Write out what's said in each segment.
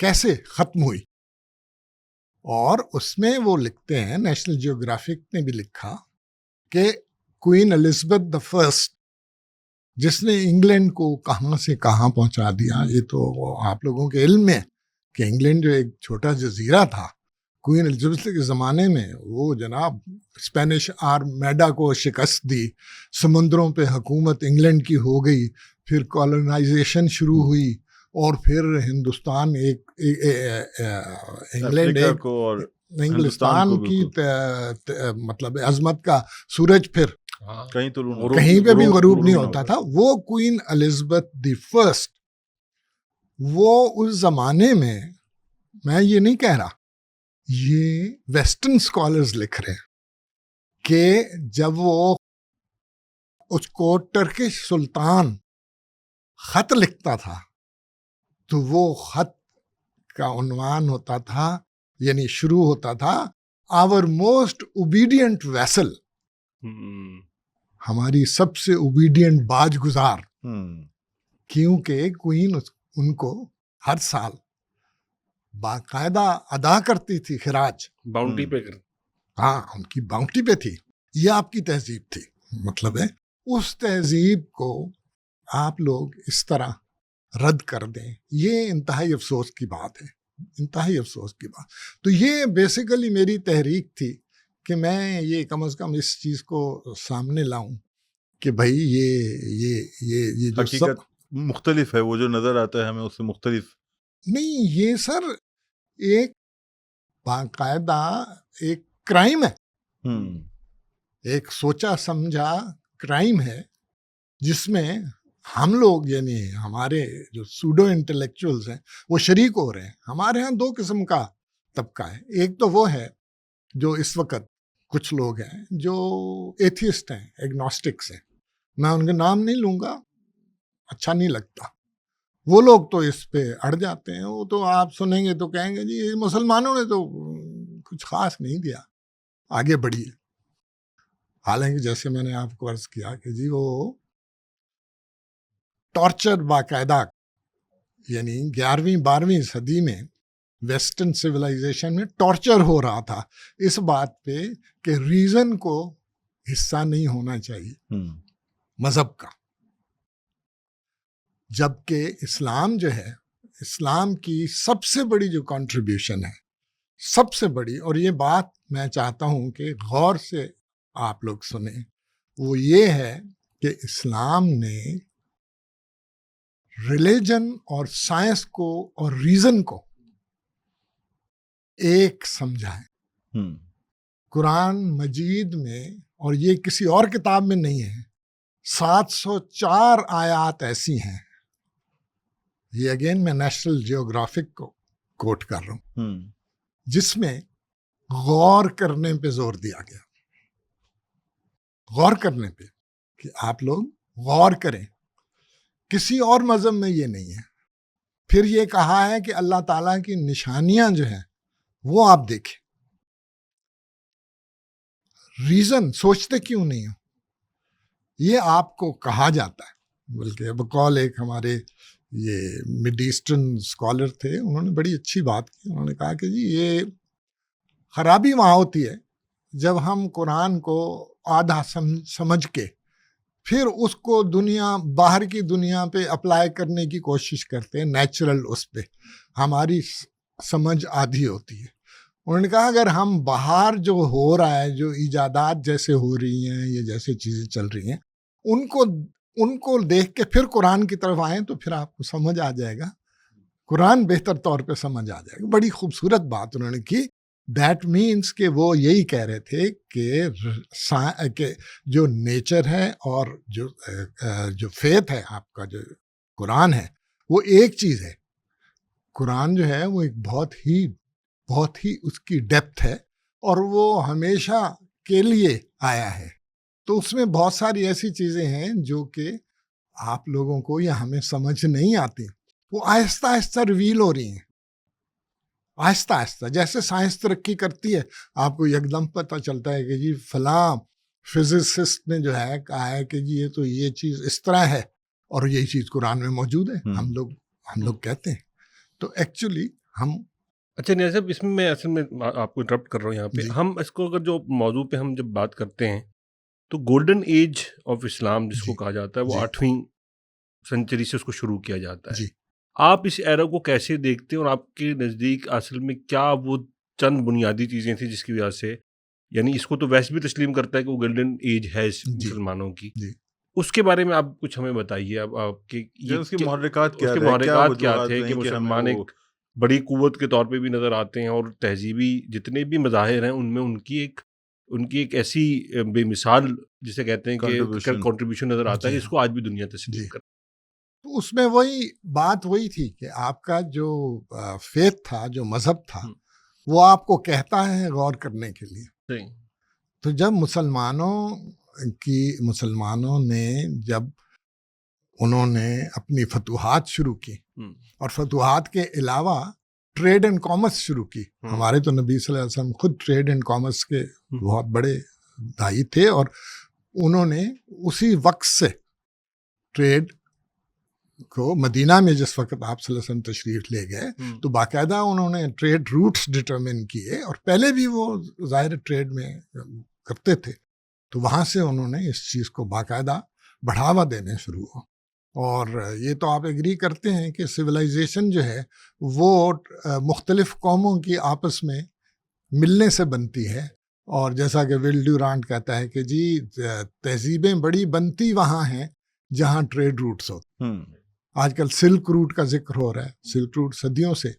کیسے ختم ہوئی. اور اس میں وہ لکھتے ہیں, نیشنل جیوگرافک نے بھی لکھا کہ کوئین الزبتھ دا فرسٹ جس نے انگلینڈ کو کہاں سے کہاں پہنچا دیا. یہ تو آپ لوگوں کے علم میں کہ انگلینڈ جو ایک چھوٹا جزیرہ تھا, کوئین الزبتھ کے زمانے میں وہ جناب اسپینش آرمیڈا کو شکست دی, سمندروں پہ حکومت انگلینڈ کی ہو گئی, پھر کالونائزیشن شروع ہوئی, اور پھر ہندوستان انگلینڈ کو اور انگلستان کی مطلب عظمت کا سورج پھر کہیں پہ بھی غروب نہیں ہوتا تھا. وہ کوئین الزبتھ دی فرسٹ, وہ اس زمانے میں یہ نہیں کہہ رہا, یہ ویسٹرن اسکالرز لکھ رہے ہیں کہ جب وہ اس کو ٹرکش سلطان خط لکھتا تھا تو وہ خط کا عنوان ہوتا تھا, یعنی شروع ہوتا تھا آور موسٹ اوبیڈینٹ ویسل, ہماری سب سے اوبیڈینٹ باج گزار, کیونکہ کوئین ان کو ہر سال باقاعدہ ادا کرتی تھی خراج, باؤنٹی پہ کر, ہاں ان کی باؤنٹی پہ تھی. یہ آپ کی تہذیب تھی. مطلب ہے اس تہذیب کو آپ لوگ اس طرح رد کر دیں, یہ انتہائی افسوس کی بات ہے, انتہائی افسوس کی بات. تو یہ بیسیکلی میری تحریک تھی کہ میں یہ کم از کم اس چیز کو سامنے لاؤں کہ بھائی یہ جو حقیقت مختلف ہے, وہ جو نظر آتا ہے ہمیں اس سے مختلف نہیں. یہ سر ایک باقاعدہ ایک کرائم ہے, ایک سوچا سمجھا کرائم ہے, جس میں ہم لوگ یعنی ہمارے جو سوڈو انٹلیکچوئلز ہیں وہ شریک ہو رہے ہیں. ہمارے ہاں دو قسم کا طبقہ ہے. ایک تو وہ ہے جو اس وقت کچھ لوگ ہیں جو ایتھیسٹ ہیں, ایگنوسٹکس ہیں, میں ان کے نام نہیں لوں گا, اچھا نہیں لگتا. وہ لوگ تو اس پہ اڑ جاتے ہیں, وہ تو آپ سنیں گے تو کہیں گے جی مسلمانوں نے تو کچھ خاص نہیں دیا, آگے بڑھیے. حالانکہ جیسے میں نے آپ کو عرض کیا کہ جی وہ ٹارچر باقاعدہ یعنی 11ویں-12ویں صدی میں ویسٹرن سویلائزیشن میں ٹارچر ہو رہا تھا اس بات پہ کہ ریزن کو حصہ نہیں ہونا چاہیے مذہب کا. جبکہ اسلام جو ہے, اسلام کی سب سے بڑی جو کنٹریبیوشن ہے, سب سے بڑی, اور یہ بات میں چاہتا ہوں کہ غور سے آپ لوگ سنیں, وہ یہ ہے کہ اسلام نے ریلیجن اور سائنس کو اور ریزن کو ایک سمجھا ہے. قرآن مجید میں, اور یہ کسی اور کتاب میں نہیں ہے, 704 آیات ایسی ہیں, یہ اگین میں نیشنل جیوگرافک کو کوٹ کر رہا ہوں, جس میں غور کرنے پہ زور دیا گیا. غور کرنے پہ کہ آپ لوگ غور کریں, کسی اور مذہب میں یہ نہیں ہے. پھر یہ کہا ہے کہ اللہ تعالیٰ کی نشانیاں جو ہیں وہ آپ دیکھیں. ریزن سوچتے کیوں نہیں ہو, یہ آپ کو کہا جاتا ہے. بلکہ بقول ایک ہمارے یہ مڈ ایسٹرن اسکالر تھے, انہوں نے بڑی اچھی بات کی. انہوں نے کہا کہ جی یہ خرابی وہاں ہوتی ہے جب ہم قرآن کو آدھا سمجھ کے پھر اس کو باہر کی دنیا پہ اپلائی کرنے کی کوشش کرتے ہیں. نیچرل اس پہ ہماری سمجھ آدھی ہوتی ہے. انہوں نے کہا اگر ہم باہر جو ہو رہا ہے, جو ایجادات جیسے ہو رہی ہیں, یہ جیسے چیزیں چل رہی ہیں, ان کو دیکھ کے پھر قرآن کی طرف آئیں تو پھر آپ کو سمجھ آ جائے گا, قرآن بہتر طور پہ سمجھ آ جائے گا. بڑی خوبصورت بات انہوں نے کی. دیٹ مینس کہ وہ یہی کہہ رہے تھے کہ جو نیچر ہے اور جو فیتھ ہے آپ کا, جو قرآن ہے, وہ ایک چیز ہے. قرآن جو ہے وہ ایک بہت ہی اس کی ڈیپتھ ہے, اور وہ ہمیشہ کے لیے آیا ہے. تو اس میں بہت ساری ایسی چیزیں ہیں جو کہ آپ لوگوں کو یا ہمیں سمجھ نہیں آتی. وہ آہستہ آہستہ ریویل ہو رہی ہیں, آہستہ آہستہ. جیسے سائنس ترقی کرتی ہے, آپ کو یکدم پتہ چلتا ہے کہ جی فلاں فزسسٹ نے جو ہے کہا ہے کہ جی یہ چیز اس طرح ہے, اور یہی چیز قرآن میں موجود ہے. ہم لوگ کہتے ہیں. تو ایکچولی ہم اچھا نیاز صاحب، اس میں اصل میں آپ کو انٹرپٹ کر رہا ہوں یہاں پہ. جی. ہم اس کو اگر جو موضوع پہ ہم جب بات کرتے ہیں تو گولڈن ایج آف اسلام جس کو جی. کہا جاتا ہے وہ جی. 8ویں سنچری سے اس کو شروع کیا جاتا ہے. جی. آپ اس ایرا کو کیسے دیکھتے ہیں اور آپ کے نزدیک اصل میں کیا وہ چند بنیادی چیزیں تھیں جس کی وجہ سے، یعنی اس کو تو ویسٹ بھی تسلیم کرتا ہے کہ وہ گولڈن ایج ہے اس جی. مسلمانوں کی، جی. اس کے بارے میں آپ کچھ ہمیں بتائیے. اب آپ کے اس کے محرکات کیا اس کے رہے، محرکات کیا وجوہات تھے رہیں کہ کہ ہمیں مسلمان وہ ایک بڑی قوت کے طور پہ بھی نظر آتے ہیں، اور تہذیبی جتنے بھی مظاہر ہیں ان میں ان کی ایک ایسی بے مثال جسے کہتے ہیں کہ کنٹریبیوشن نظر آتا ہے کہ اس کو آج بھی دنیا تسلیم جی. کرتی تو اس میں وہی تھی کہ آپ کا جو فیتھ تھا، جو مذہب تھا، وہ آپ کو کہتا ہے غور کرنے کے لیے. ہے. تو جب مسلمانوں نے جب انہوں نے اپنی فتوحات شروع کی اور فتوحات کے علاوہ ٹریڈ اینڈ کامرس شروع کی. ہمارے تو نبی صلی اللہ علیہ وسلم خود ٹریڈ اینڈ کامرس کے بہت بڑے دائی تھے، اور انہوں نے اسی وقت سے ٹریڈ کو مدینہ میں جس وقت آپ صلی اللہ علیہ وسلم تشریف لے گئے تو باقاعدہ انہوں نے ٹریڈ روٹس ڈٹرمن کیے، اور پہلے بھی وہ ظاہر ٹریڈ میں کرتے تھے. تو وہاں سے انہوں نے اس چیز کو باقاعدہ بڑھاوا دینے شروع ہو. اور یہ تو آپ ایگری کرتے ہیں کہ سویلائزیشن جو ہے وہ مختلف قوموں کی آپس میں ملنے سے بنتی ہے. اور جیسا کہ ول ڈیورانٹ کہتا ہے کہ جی تہذیبیں بڑی بنتی وہاں ہیں جہاں ٹریڈ روٹس ہوتے. آج کل سلک روٹ کا ذکر ہو رہا ہے. سلک روٹ صدیوں سے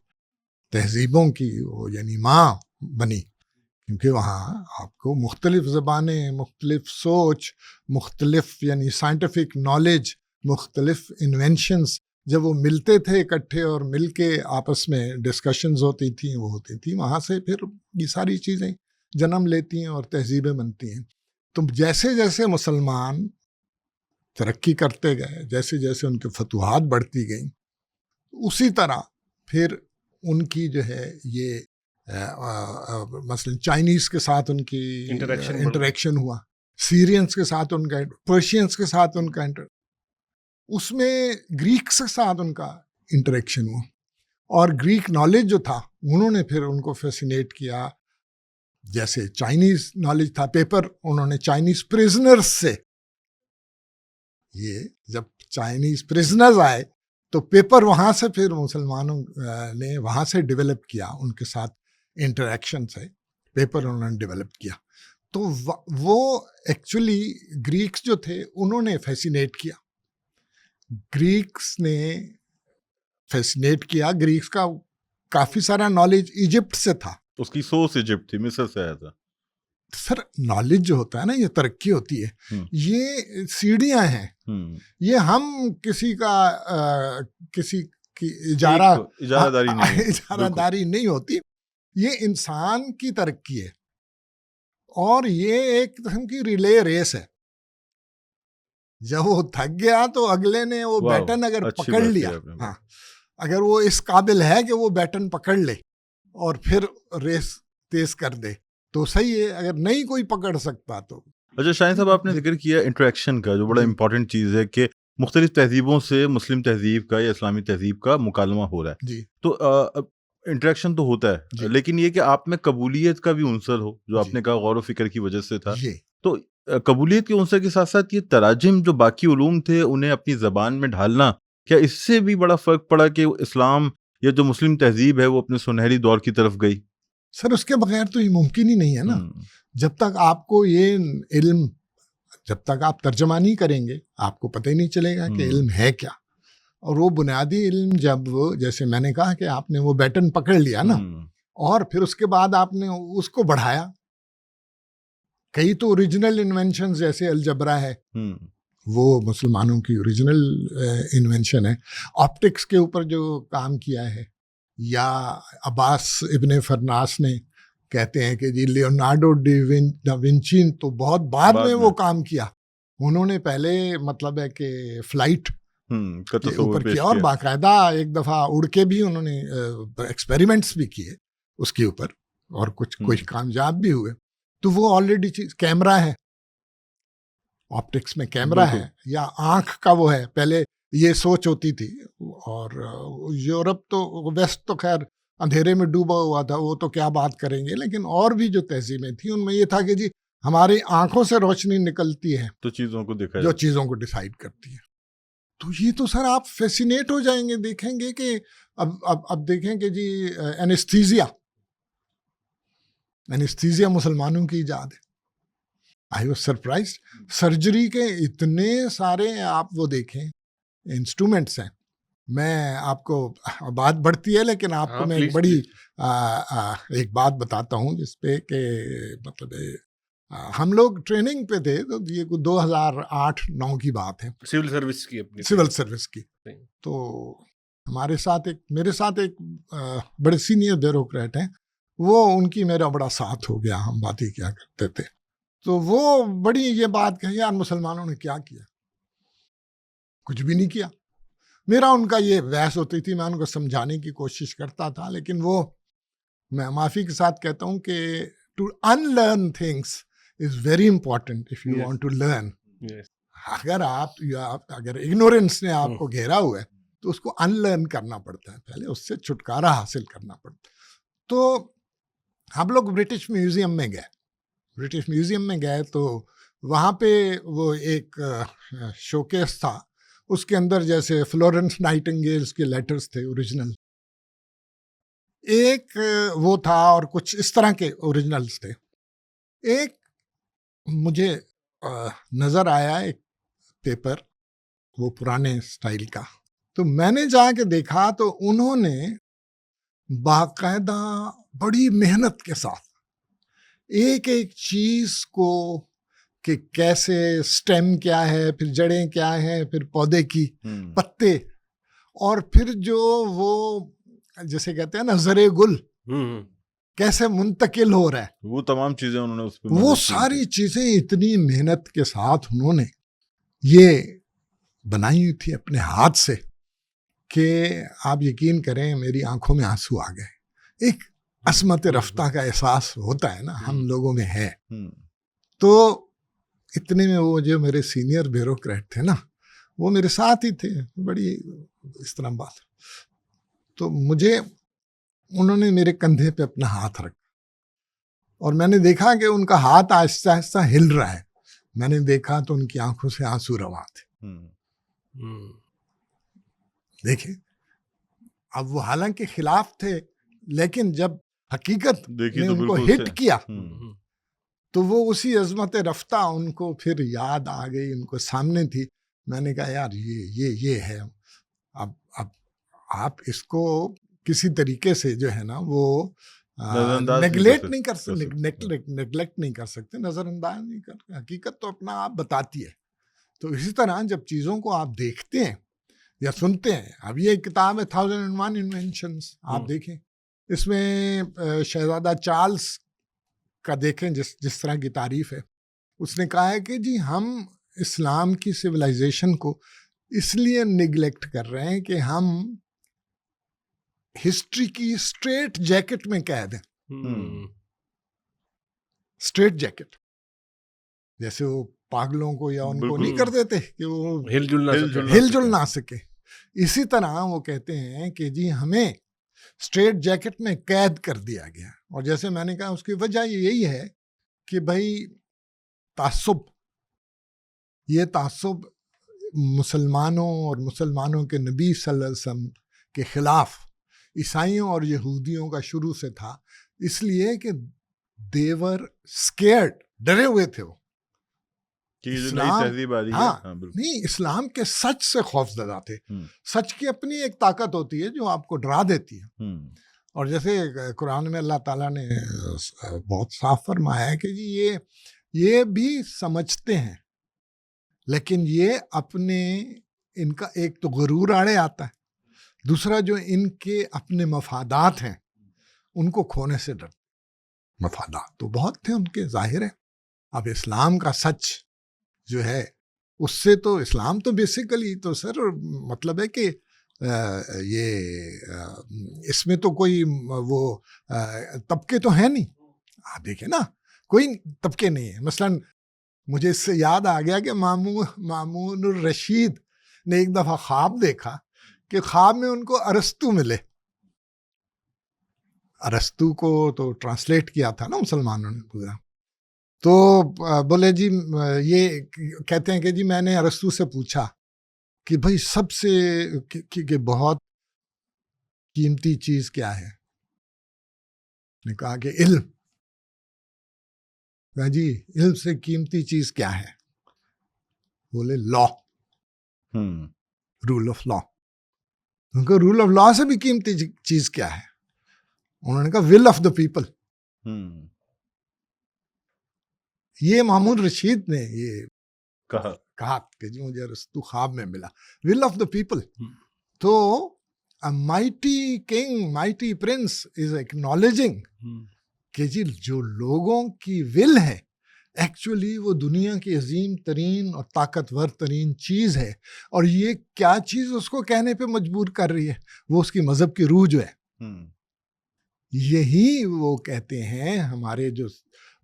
تہذیبوں کی وہ یعنی ماں بنی، کیونکہ وہاں آپ کو مختلف زبانیں، مختلف سوچ، مختلف یعنی سائنٹیفک نالج، مختلف انوینشنز جب وہ ملتے تھے اکٹھے اور مل کے آپس میں ڈسکشنز ہوتی تھیں، وہ ہوتی تھیں، وہاں سے پھر یہ ساری چیزیں جنم لیتی ہیں اور تہذیبیں بنتی ہیں. تو جیسے جیسے مسلمان ترقی کرتے گئے، جیسے جیسے ان کی فتوحات بڑھتی گئیں، اسی طرح پھر ان کی جو ہے یہ مثلا چائنیز کے ساتھ ان کی انٹریکشن ہوا، سیرینز کے ساتھ ان کا، پرشینز کے ساتھ ان کا اس میں گریکس کے ساتھ ان کا انٹریکشن ہوا، اور گریک نالج جو تھا انہوں نے پھر ان کو فیسینیٹ کیا. جیسے چائنیز نالج تھا، پیپر انہوں نے چائنیز پریزنرز سے، یہ جب چائنیز پریزنرز آئے تو پیپر وہاں سے پھر مسلمانوں نے وہاں سے ڈیولپ کیا، ان کے ساتھ انٹریکشن سے پیپر انہوں نے ڈیولپ کیا. تو وہ ایکچولی گریکس جو تھے انہوں نے فیسینیٹ کیا. گریکس نے فیسینیٹ کیا. گریکس کا کافی سارا نالج ایجپٹ سے تھا، اس کی سورس ایجپٹ تھی، مصر سے آیا تھا. سر نالج جو ہوتا ہے نا، یہ ترقی ہوتی ہے، یہ سیڑھیاں ہیں. یہ ہم کسی کی اجارہ داری نہیں ہوتی، یہ انسان کی ترقی ہے. اور یہ ایک قسم کی ریلے ریس ہے. جب وہ تھک گیا تو اگلے نے وہ بیٹن اگر پکڑ لیا، ہاں اگر وہ اس قابل ہے کہ وہ بیٹن پکڑ لے اور پھر ریس تیز کر دے تو صحیح ہے، اگر نہیں کوئی پکڑ سکتا تو. اچھا شاہین صاحب، آپ نے ذکر کیا انٹریکشن کا، جو بڑا امپورٹنٹ چیز ہے کہ مختلف تہذیبوں سے مسلم تہذیب کا یا اسلامی تہذیب کا مکالمہ ہو رہا ہے. جی. تو انٹریکشن تو ہوتا ہے، لیکن یہ کہ آپ میں قبولیت کا بھی عنصر ہو، جو آپ نے کہا غور و فکر کی وجہ سے تھا. تو قبولیت کے عنصر کے ساتھ ساتھ یہ تراجم جو باقی علوم تھے انہیں اپنی زبان میں ڈھالنا، کیا اس سے بھی بڑا فرق پڑا کہ اسلام یا جو مسلم تہذیب ہے وہ اپنے سنہری دور کی طرف گئی؟ سر اس کے بغیر تو یہ ممکن ہی نہیں ہے نا. جب تک آپ کو یہ علم، جب تک آپ ترجمہ نہیں کریں گے آپ کو پتہ ہی نہیں چلے گا کہ علم ہے کیا. اور وہ بنیادی علم جب جیسے میں نے کہا کہ آپ نے وہ بیٹن پکڑ لیا نا، اور پھر اس کے بعد آپ نے اس کو بڑھایا. کئی تو اوریجنل انوینشن جیسے الجبرا ہے، وہ مسلمانوں کی اوریجنل انوینشن ہے. آپٹکس کے اوپر جو کام کیا ہے، یا عباس ابن فرناس نے کہتے ہیں کہ جی لیونارڈو دا ونچی تو بہت بعد میں وہ کام کیا. انہوں نے پہلے مطلب ہے کہ فلائٹ کے اوپر کیا، اور باقاعدہ ایک دفعہ اڑ کے بھی انہوں نے ایکسپیریمنٹس بھی کیے اس کے اوپر، اور کچھ کامیاب بھی ہوئے. تو وہ آلریڈی چیز کیمرہ ہے، آپٹکس میں کیمرہ ہے، یا آنکھ کا وہ ہے. پہلے یہ سوچ ہوتی تھی، اور یورپ تو ویسٹ تو خیر اندھیرے میں ڈوبا ہوا تھا وہ تو کیا بات کریں گے، لیکن اور بھی جو تہذیبیں تھیں ان میں یہ تھا کہ جی ہماری آنکھوں سے روشنی نکلتی ہے تو چیزوں کو دیکھا جو چیزوں کو ڈیسائیڈ کرتی ہے. تو یہ تو سر آپ فیسینیٹ ہو جائیں گے، دیکھیں گے کہ اب دیکھیں کہ جی اینستھیزیا مسلمانوں کی ایجاد ہے. I was surprised. سرجری کے اتنے سارے آپ وہ دیکھیں انسٹرومنٹس ہیں. میں آپ کو بات بڑھتی ہے لیکن آپ کو میں ایک بڑی ایک بات بتاتا ہوں جس پہ کہ مطلب ہم لوگ ٹریننگ پہ تھے تو یہ 2008-9 کی بات ہے، سول سروس کی اپنی سول سروس کی. تو میرے ساتھ ایک بڑے سینئر بیوروکریٹ ہیں، وہ ان کی میرا بڑا ساتھ ہو گیا، ہم باتیں کیا کرتے تھے. تو وہ بڑی یہ بات کہی، یار مسلمانوں نے کیا کیا؟ کچھ بھی نہیں کیا. میرا ان کا یہ بحث ہوتی تھی، میں ان کو سمجھانے کی کوشش کرتا تھا، لیکن وہ میں معافی کے ساتھ کہتا ہوں کہ to unlearn things is very important if you want to learn. اگر اگنورینس نے آپ کو گھیرا ہوا ہے تو اس کو انلرن کرنا پڑتا ہے، پہلے اس سے چھٹکارا حاصل کرنا پڑتا ہے. تو ہم لوگ برٹش میوزیم میں گئے تو وہاں پہ وہ ایک شوکیس تھا، اس کے اندر جیسے فلورنس نائٹنگیلز کے لیٹرز تھے اوریجنل، ایک وہ تھا اور کچھ اس طرح کے اوریجنلز تھے. ایک مجھے نظر آیا ایک پیپر وہ پرانے سٹائل کا، تو میں نے جا کے دیکھا تو انہوں نے باقاعدہ بڑی محنت کے ساتھ ایک ایک چیز کو کہ کیسے سٹیم کیا ہے، پھر جڑیں کیا ہیں، پھر پودے کی پتے، اور پھر جو وہ جیسے کہتے ہیں نا زرے گل کیسے منتقل ہو رہا ہے، وہ تمام چیزیں انہوں نے اس پہ وہ ساری چیزیں اتنی محنت کے ساتھ انہوں نے یہ بنائی ہوئی تھی اپنے ہاتھ سے کہ آپ یقین کریں میری آنکھوں میں آنسو آ گئے. ایک عظمت رفتہ کا احساس ہوتا ہے نا ہم لوگوں میں ہے. تو اتنے میں وہ جو میرے سینئر بیوروکریٹ تھے نا وہ میرے ساتھ ہی تھے، بڑی اس طرح بات. تو مجھے انہوں نے میرے کندھے پہ اپنا ہاتھ رکھا اور میں نے دیکھا کہ ان کا ہاتھ آہستہ آہستہ ہل رہا ہے. میں نے دیکھا تو ان کی آنکھوں سے آنسو رواں تھے. دیکھیں اب وہ حالانکہ خلاف تھے، لیکن جب حقیقت نے ان کو ہٹ کیا تو وہ اسی عظمت رفتہ ان کو پھر یاد آ گئی، ان کو سامنے تھی. میں نے کہا یار یہ ہے. اب آپ اس کو کسی طریقے سے جو ہے نا وہ نیگلیکٹ نہیں کر سکتے، نظر انداز نہیں کر سکتے. حقیقت تو اپنا آپ بتاتی ہے. تو اسی طرح جب چیزوں کو آپ دیکھتے ہیں یا سنتے ہیں، اب یہ کتاب ہے 1001 Inventions، آپ دیکھیں اس میں شہزادہ چارلز کا دیکھیں جس طرح کی تعریف ہے. اس نے کہا ہے کہ جی ہم اسلام کی سویلائزیشن کو اس لیے نیگلیکٹ کر رہے ہیں کہ ہم ہسٹری کی اسٹریٹ جیکٹ میں قید ہیں. اسٹریٹ جیکٹ جیسے وہ پاگلوں کو یا ان کو نہیں کر دیتے کہ وہ ہل جل نہ سکے، اسی طرح وہ کہتے ہیں کہ جی ہمیں اسٹریٹ جیکٹ میں قید کر دیا گیا. اور جیسے میں نے کہا اس کی وجہ یہی ہے کہ بھائی یہ تعصب مسلمانوں اور مسلمانوں کے نبی صلی اللہ علیہ وسلم کے خلاف عیسائیوں اور یہودیوں کا شروع سے تھا، اس لیے کہ دیور اسکیئرڈ، ڈرے ہوئے تھے وہ اسلام، نہیں اسلام کے سچ سے خوف زدہ تھے. سچ کی اپنی ایک طاقت ہوتی ہے جو آپ کو ڈرا دیتی ہے. اور جیسے قرآن میں اللہ تعالیٰ نے بہت صاف فرمایا ہے کہ جی یہ بھی سمجھتے ہیں لیکن یہ اپنے ان کا ایک تو غرور آڑے آتا ہے، دوسرا جو ان کے اپنے مفادات ہیں ان کو کھونے سے ڈرتے. مفادات تو بہت تھے ان کے ظاہر ہے. اب اسلام کا سچ جو ہے اس سے تو اسلام تو بیسیکلی تو سر مطلب ہے کہ یہ اس میں تو کوئی وہ طبقے تو ہیں نہیں. آپ دیکھیں نا کوئی طبقے نہیں ہے. مثلا مجھے اس سے یاد آ گیا کہ مامون الرشید نے ایک دفعہ خواب دیکھا کہ خواب میں ان کو ارسطو ملے ارسطو کو تو ٹرانسلیٹ کیا تھا نا مسلمانوں نے پورا. تو بولے جی یہ کہتے ہیں کہ جی میں نے ارسطو سے پوچھا کہ بھائی سب سے کہ بہت قیمتی چیز کیا ہے؟ نے کہا کہ علم. کہا جی علم سے قیمتی چیز کیا ہے؟ بولے لا، رول آف لا. ان کو رول آف لا سے بھی قیمتی چیز کیا ہے؟ انہوں نے کہا ول آف دا پیپل. یہ مامون رشید نے یہ کہا کہ جی مجھے ارسطو خواب میں ملا، ول آف دا پیپل. تو مائٹی کنگ، مائٹی پرنس از ایکنالجنگ کہ جی جو لوگوں کی ول ہے ایکچولی وہ دنیا کی عظیم ترین اور طاقتور ترین چیز ہے. اور یہ کیا چیز اس کو کہنے پہ مجبور کر رہی ہے؟ وہ اس کی مذہب کی روح جو ہے. یہی وہ کہتے ہیں ہمارے جو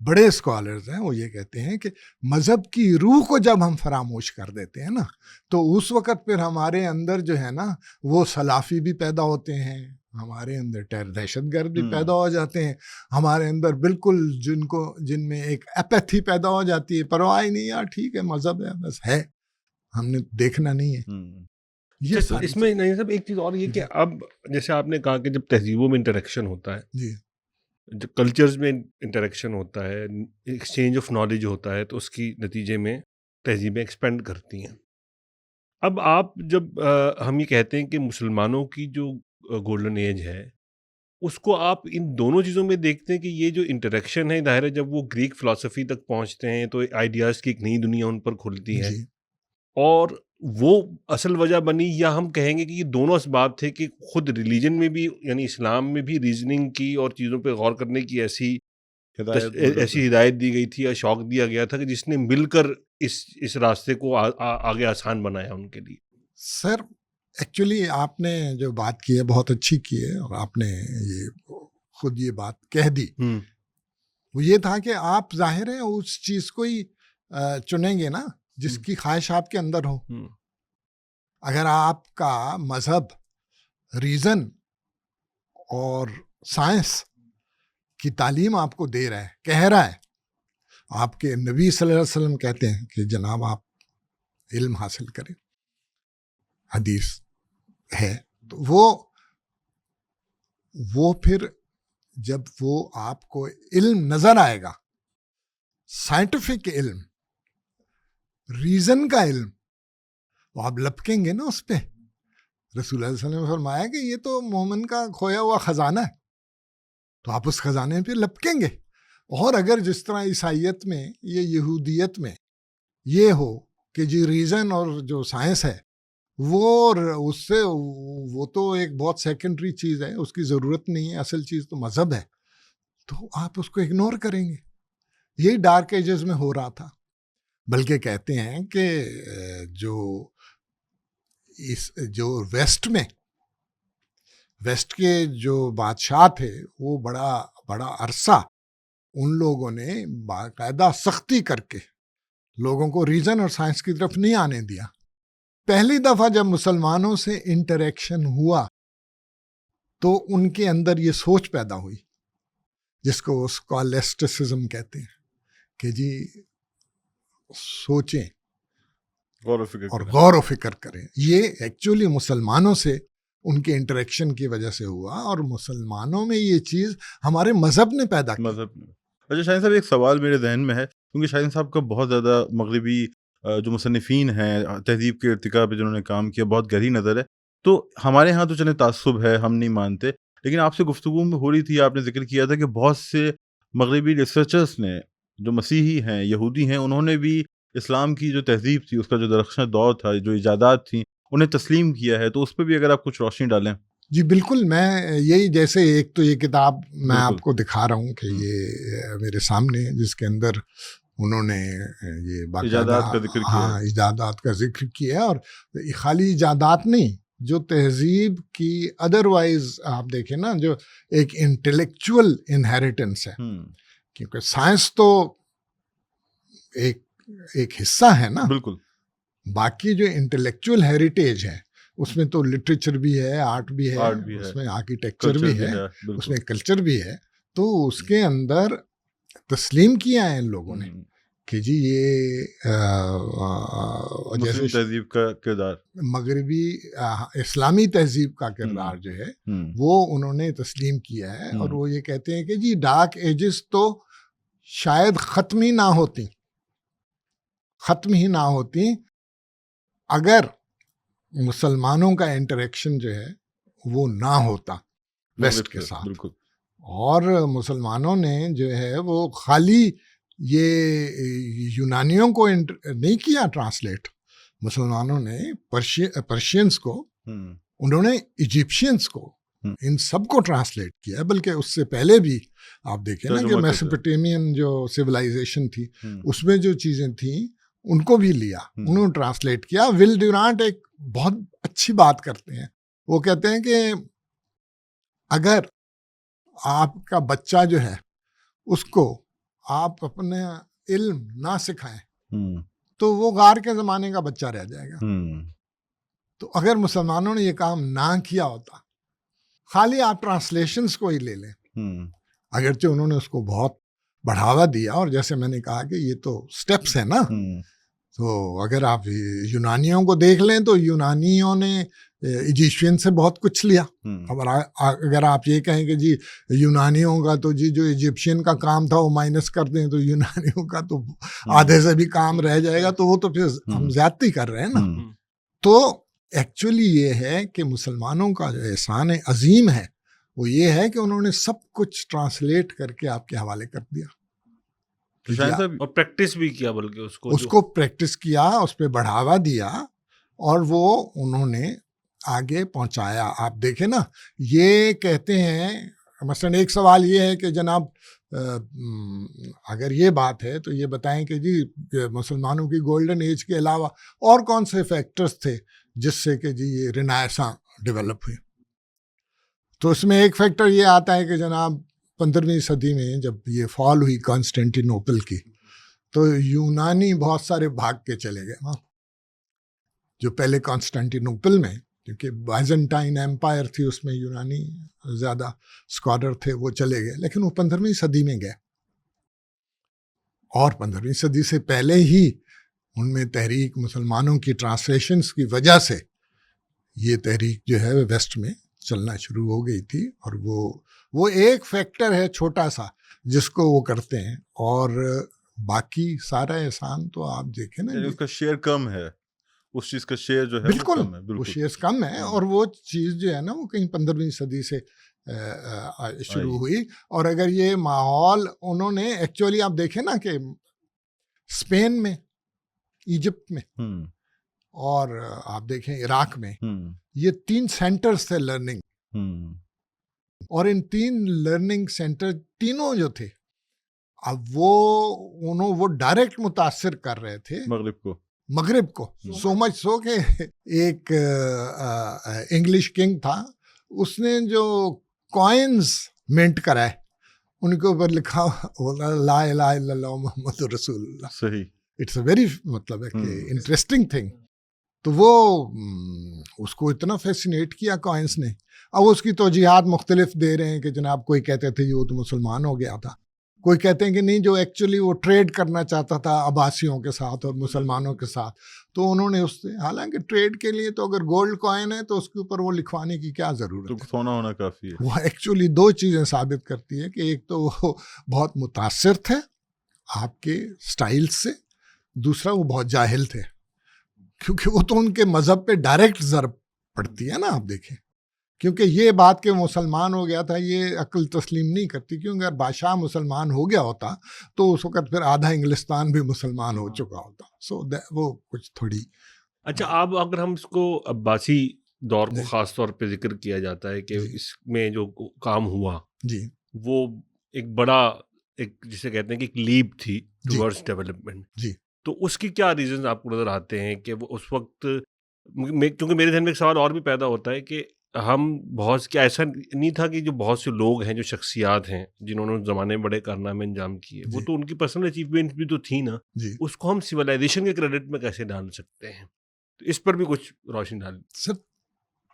بڑے اسکالرز ہیں، وہ یہ کہتے ہیں کہ مذہب کی روح کو جب ہم فراموش کر دیتے ہیں نا تو اس وقت پھر ہمارے اندر جو ہے نا وہ سلافی بھی پیدا ہوتے ہیں، ہمارے اندر دہشت گرد بھی پیدا ہو جاتے ہیں، ہمارے اندر بالکل جن میں ایک اپیتھی پیدا ہو جاتی ہے، پرواہ ہی نہیں، یار ٹھیک ہے مذہب ہے بس ہے، ہم نے دیکھنا نہیں ہے. اس میں نہیں صاحب ایک چیز اور یہ کہ اب جیسے آپ نے کہا کہ جب تہذیبوں میں انٹریکشن ہوتا ہے، جی جب کلچرز میں انٹریکشن ہوتا ہے، ایکسچینج آف نالج ہوتا ہے، تو اس کی نتیجے میں تہذیبیں ایکسپینڈ کرتی ہیں. اب آپ جب ہم یہ کہتے ہیں کہ مسلمانوں کی جو گولڈن ایج ہے اس کو آپ ان دونوں چیزوں میں دیکھتے ہیں کہ یہ جو انٹریکشن ہے ظاہر ہے جب وہ گریک فلسفی تک پہنچتے ہیں تو آئیڈیاز کی ایک نئی دنیا ان پر کھلتی ہے، اور وہ اصل وجہ بنی، یا ہم کہیں گے کہ یہ دونوں اسباب تھے کہ خود ریلیجن میں بھی یعنی اسلام میں بھی ریزننگ کی اور چیزوں پہ غور کرنے کی ایسی ہدایت دی گئی تھی یا شوق دیا گیا تھا کہ جس نے مل کر اس راستے کو آگے آسان بنایا ان کے لیے. سر ایکچولی آپ نے جو بات کی ہے بہت اچھی کی ہے، اور آپ نے خود یہ بات کہہ دی. وہ یہ تھا کہ آپ ظاہر ہے اس چیز کو ہی چنیں گے نا جس کی خواہش آپ کے اندر ہو. اگر آپ کا مذہب ریزن اور سائنس کی تعلیم آپ کو دے رہا ہے، کہہ رہا ہے، آپ کے نبی صلی اللہ علیہ وسلم کہتے ہیں کہ جناب آپ علم حاصل کریں، حدیث ہے، تو وہ پھر جب وہ آپ کو علم نظر آئے گا، سائنٹیفک علم، ریزن کا علم، تو آپ لپکیں گے نا اس پہ. رسول اللہ صلی اللہ علیہ وسلم نے فرمایا کہ یہ تو مومن کا کھویا ہوا خزانہ ہے، تو آپ اس خزانے پہ لپکیں گے. اور اگر جس طرح عیسائیت میں یا یہودیت میں یہ ہو کہ جی ریزن اور جو سائنس ہے وہ تو ایک بہت سیکنڈری چیز ہے، اس کی ضرورت نہیں ہے، اصل چیز تو مذہب ہے، تو آپ اس کو اگنور کریں گے. یہی ڈارک ایجز میں ہو رہا تھا. بلکہ کہتے ہیں کہ جو ویسٹ کے جو بادشاہ تھے وہ بڑا عرصہ ان لوگوں نے باقاعدہ سختی کر کے لوگوں کو ریزن اور سائنس کی طرف نہیں آنے دیا. پہلی دفعہ جب مسلمانوں سے انٹریکشن ہوا تو ان کے اندر یہ سوچ پیدا ہوئی جس کو اسکالسٹسزم کہتے ہیں کہ جی سوچیں اور غور و فکر کریں. یہ ایکچولی مسلمانوں سے ان کے انٹریکشن کی وجہ سے ہوا، اور مسلمانوں میں یہ چیز ہمارے مذہب نے پیدا کی. اچھا شاہین صاحب، ایک سوال میرے ذہن میں ہے، کیونکہ شاہین صاحب کا بہت زیادہ مغربی جو مصنفین ہیں تہذیب کے ارتقاء پہ جنہوں نے کام کیا بہت گہری نظر ہے. تو ہمارے ہاں تو چلے تعصب ہے، ہم نہیں مانتے، لیکن آپ سے گفتگو میں ہو رہی تھی، آپ نے ذکر کیا تھا کہ بہت سے مغربی ریسرچرز نے جو مسیحی ہیں، یہودی ہیں، انہوں نے بھی اسلام کی جو تہذیب تھی، اس کا جو درخشاں دور تھا، جو ایجادات تھیں، انہیں تسلیم کیا ہے. تو اس پہ بھی اگر آپ کچھ روشنی ڈالیں. جی بالکل. میں یہی جیسے ایک تو یہ کتاب میں آپ کو دکھا رہا ہوں کہ یہ میرے سامنے، جس کے اندر انہوں نے یہ ایجادات کا ذکر کیا ہے، اور خالی ایجادات نہیں، جو تہذیب کی ادروائز آپ دیکھیں نا، جو ایک انٹلیکچول انہیریٹنس ہے، کیونکہ سائنس تو ایک حصہ ہے نا، بالکل، باقی جو انٹلیکچول ہیریٹیج ہے اس میں تو لٹریچر بھی ہے, آرٹ بھی ہے, اس میں آرکیٹیکچر بھی ہے, اس میں کلچر بھی ہے. تو اس کے اندر تسلیم کیا ہے ان لوگوں نے کہ جی یہ مسلم تہذیب کا کردار, مغربی اسلامی تہذیب کا کردار جو ہے وہ انہوں نے تسلیم کیا ہے. اور وہ یہ کہتے ہیں کہ جی ڈارک ایجز تو شاید ختم ہی نہ ہوتی اگر مسلمانوں کا انٹریکشن جو ہے وہ نہ ہوتا ویسٹ کے ساتھ. اور مسلمانوں نے جو ہے وہ خالی یہ یونانیوں کو نہیں کیا ٹرانسلیٹ, مسلمانوں نے پرشینس کو, انہوں نے ایجپشینس کو, ان سب کو ٹرانسلیٹ کیا. بلکہ اس سے پہلے بھی آپ دیکھیں نا کہ میسوپوٹیمین جو سویلائزیشن تھی اس میں جو چیزیں تھیں ان کو بھی لیا, انہوں نے ٹرانسلیٹ کیا. ول ڈیورانٹ ایک بہت اچھی بات کرتے ہیں, وہ کہتے ہیں کہ اگر آپ کا بچہ جو ہے اس کو آپ اپنے علم نہ سکھائیں تو وہ غار کے زمانے کا بچہ رہ جائے گا. تو اگر مسلمانوں نے یہ کام نہ کیا ہوتا, خالی آپ ٹرانسلیشنز کو ہی لے لیں, اگرچہ انہوں نے اس کو بہت بڑھاوا دیا, اور جیسے میں نے کہا کہ یہ تو سٹیپس ہیں نا. تو اگر آپ یونانیوں کو دیکھ لیں تو یونانیوں نے ایجپشین سے بہت کچھ لیا. اگر آپ یہ کہیں کہ جی یونانیوں کا تو جی جو ایجپشین کا کام تھا وہ مائنس کر دیں تو یونانیوں کا تو آدھے سے بھی کام رہ جائے گا, تو وہ تو پھر ہم زیادتی کر رہے ہیں نا. تو ایکچولی یہ ہے کہ مسلمانوں کا جو احسان عظیم ہے وہ یہ ہے کہ انہوں نے سب کچھ ٹرانسلیٹ کر کے آپ کے حوالے کر دیا, اور پریکٹس بھی کیا, بلکہ اس کو پریکٹس کیا, اس پہ بڑھاوا دیا, اور وہ انہوں نے آگے پہنچایا. آپ دیکھیں نا, یہ کہتے ہیں مثلاً ایک سوال یہ ہے کہ جناب اگر یہ بات ہے تو یہ بتائیں کہ جی مسلمانوں کی گولڈن ایج کے علاوہ اور کون سے فیکٹرز تھے جس سے کہ جی یہ رینیساں ڈیولپ ہوئی. تو اس میں ایک فیکٹر یہ آتا ہے کہ جناب 15ویں صدی میں جب یہ فال ہوئی کانسٹینٹینوپل کی, تو یونانی بہت سارے بھاگ کے چلے گئے وہاں. جو پہلے کانسٹینٹینوپل میں, کیونکہ بائزنٹائن ایمپائر تھی, اس میں یونانی زیادہ اسکالر تھے, وہ چلے گئے, لیکن وہ 15ویں صدی میں گئے. اور 15ویں صدی سے پہلے ہی ان میں تحریک مسلمانوں کی ٹرانسلیشنز کی وجہ سے یہ تحریک جو ہے ویسٹ میں چلنا شروع ہو گئی تھی. اور وہ ایک فیکٹر ہے چھوٹا سا جس کو وہ کرتے ہیں, اور باقی سارا احسان تو آپ دیکھیں نا اس کا شیئر کم ہے, اس چیز کا شیئر جو ہے بالکل وہ شیئر کم ہے. اور وہ چیز جو ہے نا وہ کہیں 15ویں صدی سے شروع ہوئی. اور اگر یہ ماحول انہوں نے ایکچولی آپ دیکھیں نا کہ اسپین میں, ایجپٹ میں, اور آپ دیکھیں عراق میں, یہ 3 سینٹرز تھے لرننگ. اور ان 3 لرننگ سینٹر تینوں جو تھے, اب وہ ڈائریکٹ متاثر کر رہے تھے مغرب کو. سو مچ سو کہ ایک انگلش کنگ تھا, اس نے جو کوائنز منٹ کرائے ان کے اوپر لکھا لا الہ الا اللہ محمد رسول اللہ. صحیح, اٹس اے ویری مطلب ہے کہ انٹرسٹنگ تھنگ. تو وہ اس کو اتنا فیسینیٹ کیا کوائنس نے. اب اس کی توجیحات مختلف دے رہے ہیں کہ جناب کوئی کہتے تھے وہ تو مسلمان ہو گیا تھا, کوئی کہتے ہیں کہ نہیں جو ایکچولی وہ ٹریڈ کرنا چاہتا تھا عباسیوں کے ساتھ اور مسلمانوں کے ساتھ, تو انہوں نے اس سے, حالانکہ ٹریڈ کے لیے تو اگر گولڈ کوائن ہے تو اس کے اوپر وہ لکھوانے کی کیا ضرورت ہے, تو سونا ہونا کافی ہے. وہ ایکچولی 2 چیزیں ثابت کرتی ہے کہ ایک تو وہ بہت متاثر تھے آپ کے سٹائل سے, دوسرا وہ بہت جاہل تھے, کیونکہ وہ تو ان کے مذہب پہ ڈائریکٹ ضرب پڑتی ہے نا. آپ دیکھیں, کیونکہ یہ بات کہ مسلمان ہو گیا تھا یہ عقل تسلیم نہیں کرتی, کیونکہ اگر بادشاہ مسلمان ہو گیا ہوتا تو اس وقت پھر آدھا انگلستان بھی مسلمان ہو چکا ہوتا. سو وہ کچھ تھوڑی. اچھا, آپ اگر ہم اس کو عباسی دور کو خاص طور پہ ذکر کیا جاتا ہے کہ اس میں جو کام ہوا جی وہ ایک بڑا, ایک جسے کہتے ہیں کہ ایک لیپ تھی ٹورڈز ڈیولپمنٹ. جی, تو اس کی کیا ریزنز آپ کو نظر آتے ہیں کہ وہ اس وقت, کیونکہ میرے ذہن میں ایک سوال اور بھی پیدا ہوتا ہے کہ ہم بہت, کیا ایسا نہیں تھا کہ جو بہت سے لوگ ہیں جو شخصیات ہیں جنہوں نے زمانے میں بڑے کارنامے انجام کیے, وہ تو ان کی پرسنل اچیومنٹ بھی تو تھی نا, اس کو ہم سویلائزیشن کے کریڈٹ میں کیسے ڈال سکتے ہیں؟ تو اس پر بھی کچھ روشنی ڈال. سر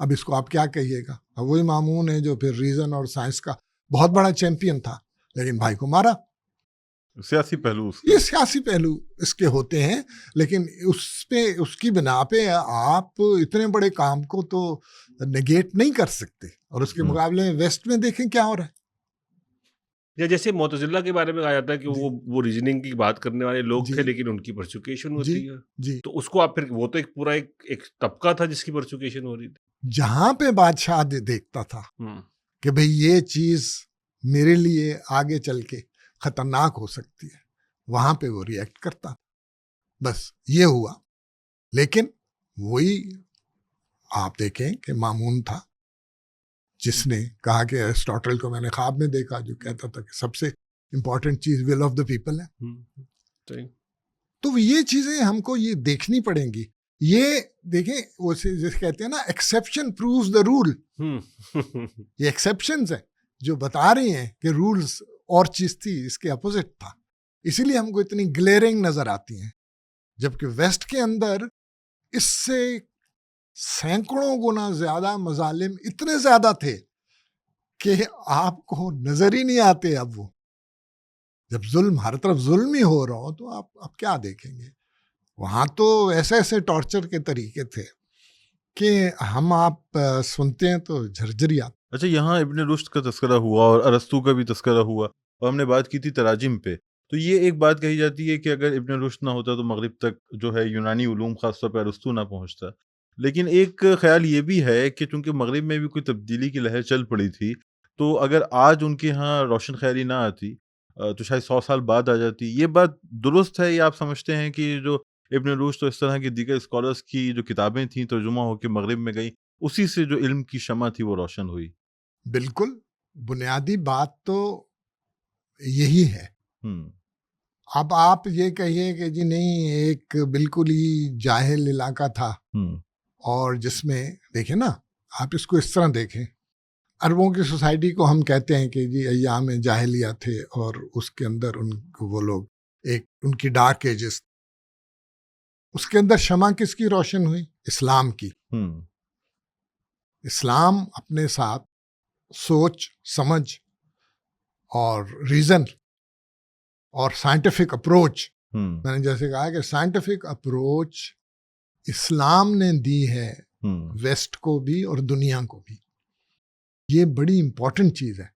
اب اس کو آپ کیا کہیے گا. اب وہی مامون ہے جو پھر ریزن اور سائنس کا بہت بڑا چیمپئن تھا لیکن بھائی کو مارا. سیاسی پہلو یہ سیاسی پہلو اس کے ہوتے ہیں, لیکن اس کی بنا پہ آپ اتنے بڑے کام کو تو نگیٹ نہیں کر سکتے. اور اس کے مقابلے میں ویسٹ میں دیکھیں کیا ہو رہا ہے. یا جیسے معتزلہ کے بارے میں کہا جاتا ہے کہ وہ ریزننگ کی بات کرنے والے لوگ تھے لیکن ان کی پرسیکیوشن ہوتی ہے, تو اس کو آپ پھر, وہ تو ایک پورا ایک طبقہ تھا جس کی پرسیکیوشن ہو رہی تھی. جہاں پہ بادشاہ دیکھتا تھا کہ بھئی یہ چیز میرے لیے آگے چل کے خطرناک ہو سکتی ہے, وہاں پہ وہ ریئیکٹ کرتا. بس یہ ہوا. لیکن وہی آپ دیکھیں کہ مامون تھا جس نے کہا کہ ایرسٹوٹل کو میں نے خواب میں دیکھا جو کہتا تھا کہ سب سے امپورٹنٹ چیز ول آف دا پیپل ہے. تو یہ چیزیں ہم کو یہ دیکھنی پڑیں گی. یہ دیکھیں وہ جس کہتے ہیں نا ایکسیپشن پرووز دا رول, یہ ایکسیپشنز ہیں جو بتا رہی ہیں کہ رولز اور چیز تھی, اس کے اپوزٹ تھا. اسی لیے ہم کو اتنی گلیئرنگ نظر آتی ہیں, جبکہ ویسٹ کے اندر اس سے سینکڑوں گنا زیادہ مظالم اتنے زیادہ تھے کہ آپ کو نظر ہی نہیں آتے. اب وہ جب ظلم ہر طرف ظلم ہی ہو رہا ہو تو آپ کیا دیکھیں گے. وہاں تو ایسے ایسے ٹارچر کے طریقے تھے کہ ہم آپ سنتے ہیں تو جھرجھری آتے. اچھا, یہاں ابن رشد کا تذکرہ ہوا اور ارسطو کا بھی تذکرہ ہوا, اور ہم نے بات کی تھی تراجم پہ. تو یہ ایک بات کہی جاتی ہے کہ اگر ابن رشد نہ ہوتا تو مغرب تک جو ہے یونانی علوم خاص طور پہ ارسطو نہ پہنچتا. لیکن ایک خیال یہ بھی ہے کہ چونکہ مغرب میں بھی کوئی تبدیلی کی لہر چل پڑی تھی, تو اگر آج ان کے ہاں روشن خیالی نہ آتی تو شاید 100 سال بعد آ جاتی. یہ بات درست ہے یا آپ سمجھتے ہیں کہ جو ابن رشد تو اس طرح کے دیگر اسکالرس کی جو کتابیں تھیں ترجمہ ہو کے مغرب میں گئیں, اسی سے جو علم کی شمع تھی وہ روشن ہوئی؟ بالکل, بنیادی بات تو یہی ہے. اب آپ یہ کہیے کہ جی نہیں, ایک بالکل ہی جاہل علاقہ تھا اور جس میں دیکھیں نا, آپ اس کو اس طرح دیکھیں, عربوں کی سوسائٹی کو ہم کہتے ہیں کہ جی ایام جاہلیہ تھے اور اس کے اندر وہ لوگ ایک ان کی ڈارک ایجز. اس کے اندر شمع کس کی روشن ہوئی؟ اسلام کی. اسلام اپنے ساتھ سوچ سمجھ اور ریزن اور سائنٹیفک اپروچ, میں نے جیسے کہا کہ سائنٹیفک اپروچ اسلام نے دی ہے ویسٹ کو بھی اور دنیا کو بھی. یہ بڑی امپورٹنٹ چیز ہے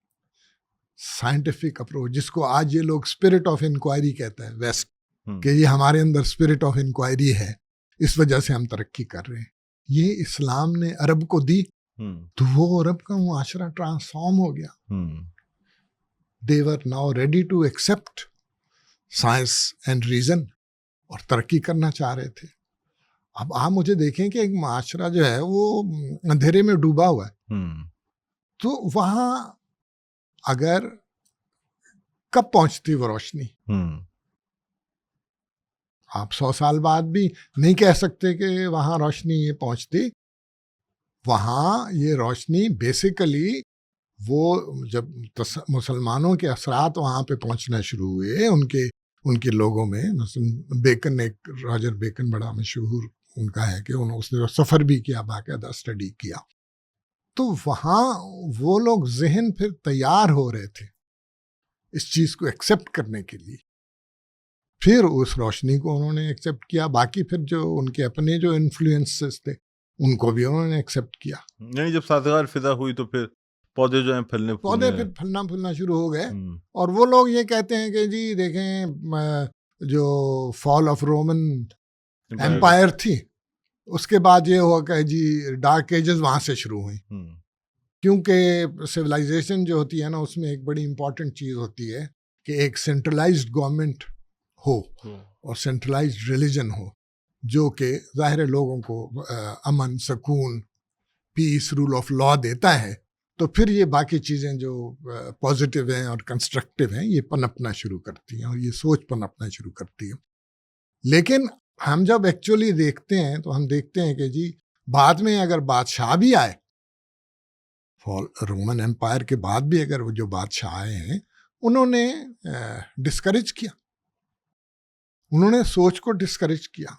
سائنٹیفک اپروچ, جس کو آج یہ لوگ اسپرٹ آف انکوائری کہتا ہے ویسٹ, کہ یہ ہمارے اندر اسپرٹ آف انکوائری ہے, اس وجہ سے ہم ترقی کر رہے ہیں. یہ اسلام نے عرب کو دی تو وہ عرب کا معاشرہ ٹرانسفارم ہو گیا. They were now ready to accept science and reason اور ترقی کرنا چاہ رہے تھے. اب آپ مجھے دیکھیں کہ ایک معاشرہ جو ہے وہ اندھیرے میں ڈوبا ہوا ہے, تو وہاں اگر کب پہنچتی وہ روشنی؟ آپ 100 سال بعد بھی نہیں کہہ سکتے کہ وہاں روشنی یہ پہنچتی. وہاں یہ روشنی بیسیکلی وہ جب مسلمانوں کے اثرات وہاں پہ پہنچنا شروع ہوئے ان کے لوگوں میں, مثلا بیکن, ایک راجر بیکن بڑا مشہور ان کا ہے کہ اس نے سفر بھی کیا, باقاعدہ اسٹڈی کیا, تو وہاں وہ لوگ ذہن پھر تیار ہو رہے تھے اس چیز کو ایکسیپٹ کرنے کے لیے. پھر اس روشنی کو انہوں نے ایکسیپٹ کیا. باقی پھر جو ان کے اپنے جو انفلوئنسز تھے ان کو بھی انہوں نے ایکسیپٹ کیا. یعنی جب سازگار فضا ہوئی تو پھر پودے جو ہیں پودے پھر پھلنا پھولنا شروع ہو گئے. اور وہ لوگ یہ کہتے ہیں کہ جی دیکھیں, جو فال آف رومن ایمپائر تھی اس کے بعد یہ ہوا کہ جی ڈارک ایجز وہاں سے شروع ہوئی, کیونکہ سویلائزیشن جو ہوتی ہے نا, اس میں ایک بڑی امپورٹنٹ چیز ہوتی ہے کہ ایک سینٹرلائزڈ گورنمنٹ ہو اور سینٹرلائزڈ ریلیجن ہو, جو کہ ظاہر لوگوں کو امن, سکون, پیس, رول آف لا دیتا ہے. تو پھر یہ باقی چیزیں جو پازیٹیو ہیں اور کنسٹرکٹیو ہیں یہ پنپنا شروع کرتی ہیں اور یہ سوچ پنپنا شروع کرتی ہے. لیکن ہم جب ایکچولی دیکھتے ہیں تو ہم دیکھتے ہیں کہ جی بعد میں اگر بادشاہ بھی آئے, رومن ایمپائر کے بعد بھی اگر وہ جو بادشاہ آئے ہیں انہوں نے ڈسکریج کیا, انہوں نے سوچ کو ڈسکریج کیا,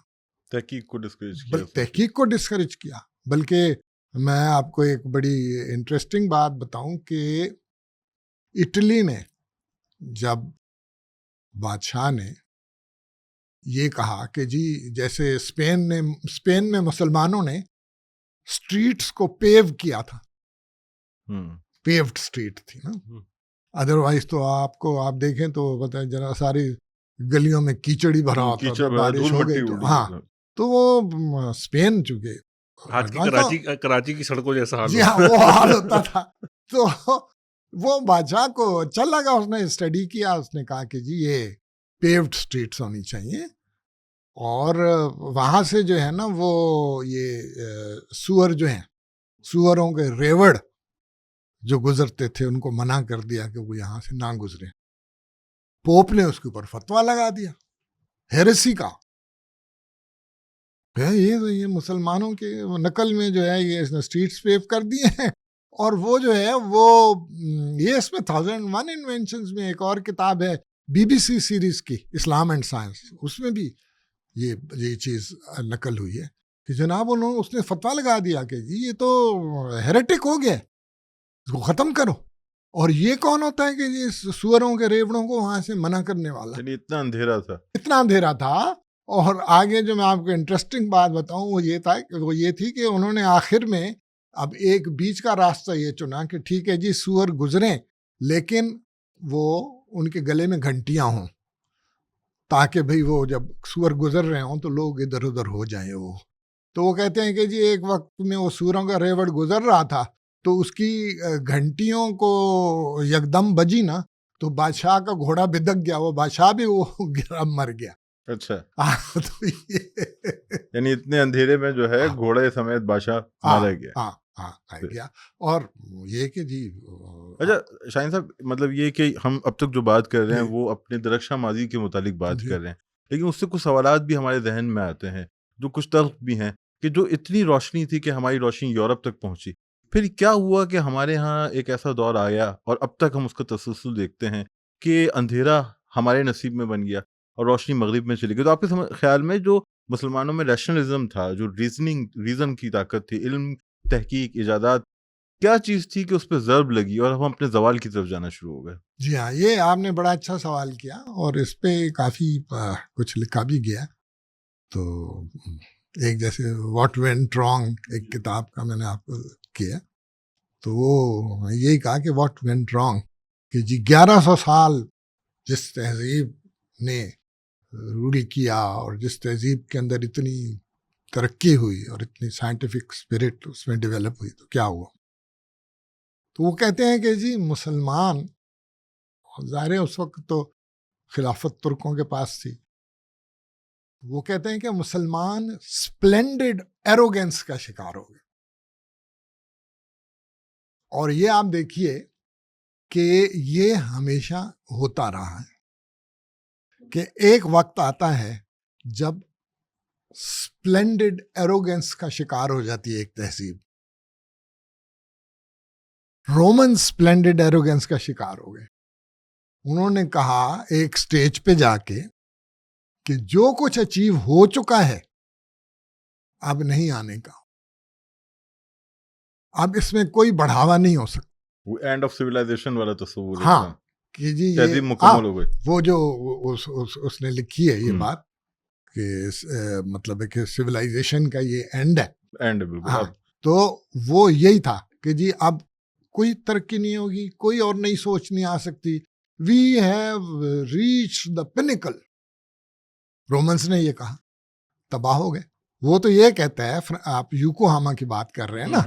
تحقیق کو ڈسکریج کیا, تحقیق کو ڈسکریج کیا. بلکہ میں آپ کو ایک بڑی انٹرسٹنگ بات بتاؤں کہ اٹلی میں جب بادشاہ نے یہ کہا کہ جی جیسے اسپین میں مسلمانوں نے اسٹریٹس کو پیو کیا تھا، پیوڈ اسٹریٹ تھی نا، ادروائز تو آپ دیکھیں تو پتہ ہے ذرا ساری گلیوں میں کیچڑ ہی بھرا ہوتا تھا، بارش ہو گئی تو ہاں، تو وہ اسپین چونکہ آج کی کراچی کی سڑکوں جیسا حال، جی ہاں وہ حال ہوتا تھا، تو وہ بادشاہ کو اچھا لگا، اس نے اسٹڈی کیا، اس نے کہا کہ جی یہ پیوڈ اسٹریٹس ہونی چاہیے، اور وہاں سے جو ہے نا وہ یہ سور جو ہیں، سوروں کے ریوڑ جو گزرتے تھے ان کو منع کر دیا کہ وہ یہاں سے نہ گزرے. پوپ نے اس کے اوپر فتویٰ لگا دیا ہیریسی کا، یہ مسلمانوں کے نقل میں جو ہے یہ اس نے اسٹریٹس پیو کر دیے ہیں. اور وہ جو ہے وہ یہ اس میں 1001 انوینشنز میں ایک اور کتاب ہے BBC سیریز کی اسلام اینڈ سائنس، اس میں بھی یہ چیز نقل ہوئی ہے کہ جناب اس نے فتویٰ لگا دیا کہ جی یہ تو ہیریٹک ہو گیا، اس کو ختم کرو. اور یہ کون ہوتا ہے کہ جی سوروں کے ریوڑوں کو وہاں سے منع کرنے والا؟ اتنا اندھیرا تھا. اور آگے جو میں آپ کو انٹرسٹنگ بات بتاؤں وہ یہ تھی کہ انہوں نے آخر میں اب ایک بیچ کا راستہ یہ چنا کہ ٹھیک ہے جی سور گزریں لیکن وہ ان کے گلے میں گھنٹیاں ہوں، تاکہ بھئی وہ جب سور گزر رہے ہوں تو لوگ ادھر ادھر ہو جائیں. تو وہ کہتے ہیں کہ جی ایک وقت میں وہ سوروں کا ریوڑ گزر رہا تھا تو اس کی گھنٹیوں کو یکدم بجی نا تو بادشاہ کا گھوڑا بدک گیا، وہ بادشاہ بھی وہ گرا مر گیا. اچھا، تو یعنی اتنے اندھیرے میں جو ہے گھوڑے سمیت بادشاہ مارا گیا. گیا. اور یہ کہ جی اچھا شاہین صاحب، مطلب یہ کہ ہم اب تک جو بات کر رہے ہیں وہ اپنے درخشاں ماضی کے متعلق بات کر رہے ہیں، لیکن اس سے کچھ سوالات بھی ہمارے ذہن میں آتے ہیں جو کچھ تلخ بھی ہیں کہ جو اتنی روشنی تھی کہ ہماری روشنی یورپ تک پہنچی، پھر کیا ہوا کہ ہمارے ہاں ایک ایسا دور آیا اور اب تک ہم اس کا تسلسل دیکھتے ہیں کہ اندھیرا ہمارے نصیب میں بن گیا اور روشنی مغرب میں چلی گئی. تو آپ کے خیال میں جو مسلمانوں میں ریشنلزم تھا، جو ریزن کی طاقت تھی، علم، تحقیق، ایجادات، کیا چیز تھی کہ اس پہ ضرب لگی اور ہم اپنے زوال کی طرف جانا شروع ہو گئے؟ جی ہاں، یہ آپ نے بڑا اچھا سوال کیا اور اس پہ کافی کچھ لکھا بھی گیا. تو ایک جیسے واٹ وینٹ رانگ ایک کتاب کا میں نے آپ کو کیا، تو وہ یہی کہا کہ واٹ وینٹ رانگ کہ جی 1100 سال جس تہذیب نے رول کیا اور جس تہذیب کے اندر اتنی ترقی ہوئی اور اتنی سائنٹیفک اسپرٹ اس میں ڈیولپ ہوئی، تو کیا ہوا؟ تو وہ کہتے ہیں کہ جی مسلمان، ظاہر ہے اس وقت تو خلافت ترکوں کے پاس تھی، وہ کہتے ہیں کہ مسلمان سپلینڈڈ ایروگینس کا شکار ہو گئے. اور یہ آپ دیکھیے کہ یہ ہمیشہ ہوتا رہا ہے کہ ایک وقت آتا ہے جب سپلینڈڈ ایروگینس کا شکار ہو جاتی ہے ایک تہذیب. رومن سپلینڈڈ ایروگینس کا شکار ہو گئے. انہوں نے کہا ایک سٹیج پہ جا کے کہ جو کچھ اچیو ہو چکا ہے اب نہیں آنے کا، اب اس میں کوئی بڑھاوا نہیں ہو سکتا. وہ اینڈ آف سویلائزیشن والا تصور. ہاں کہ جی تہذیب مکمل ہو گئی. وہ جو اس نے لکھی ہے یہ بات کہ مطلب ہے کہ سویلائزیشن کا یہ اینڈ ہے. اینڈ بالکل. ہاں تو وہ یہی تھا کہ جی اب کوئی ترقی نہیں ہوگی، کوئی اور نئی سوچ نہیں آ سکتی. We have reach the pinnacle. Romans نے یہ کہا، تباہ ہو گئے. وہ تو یہ کہتا ہے، آپ یوکوہاما کی بات کر رہے ہیں نا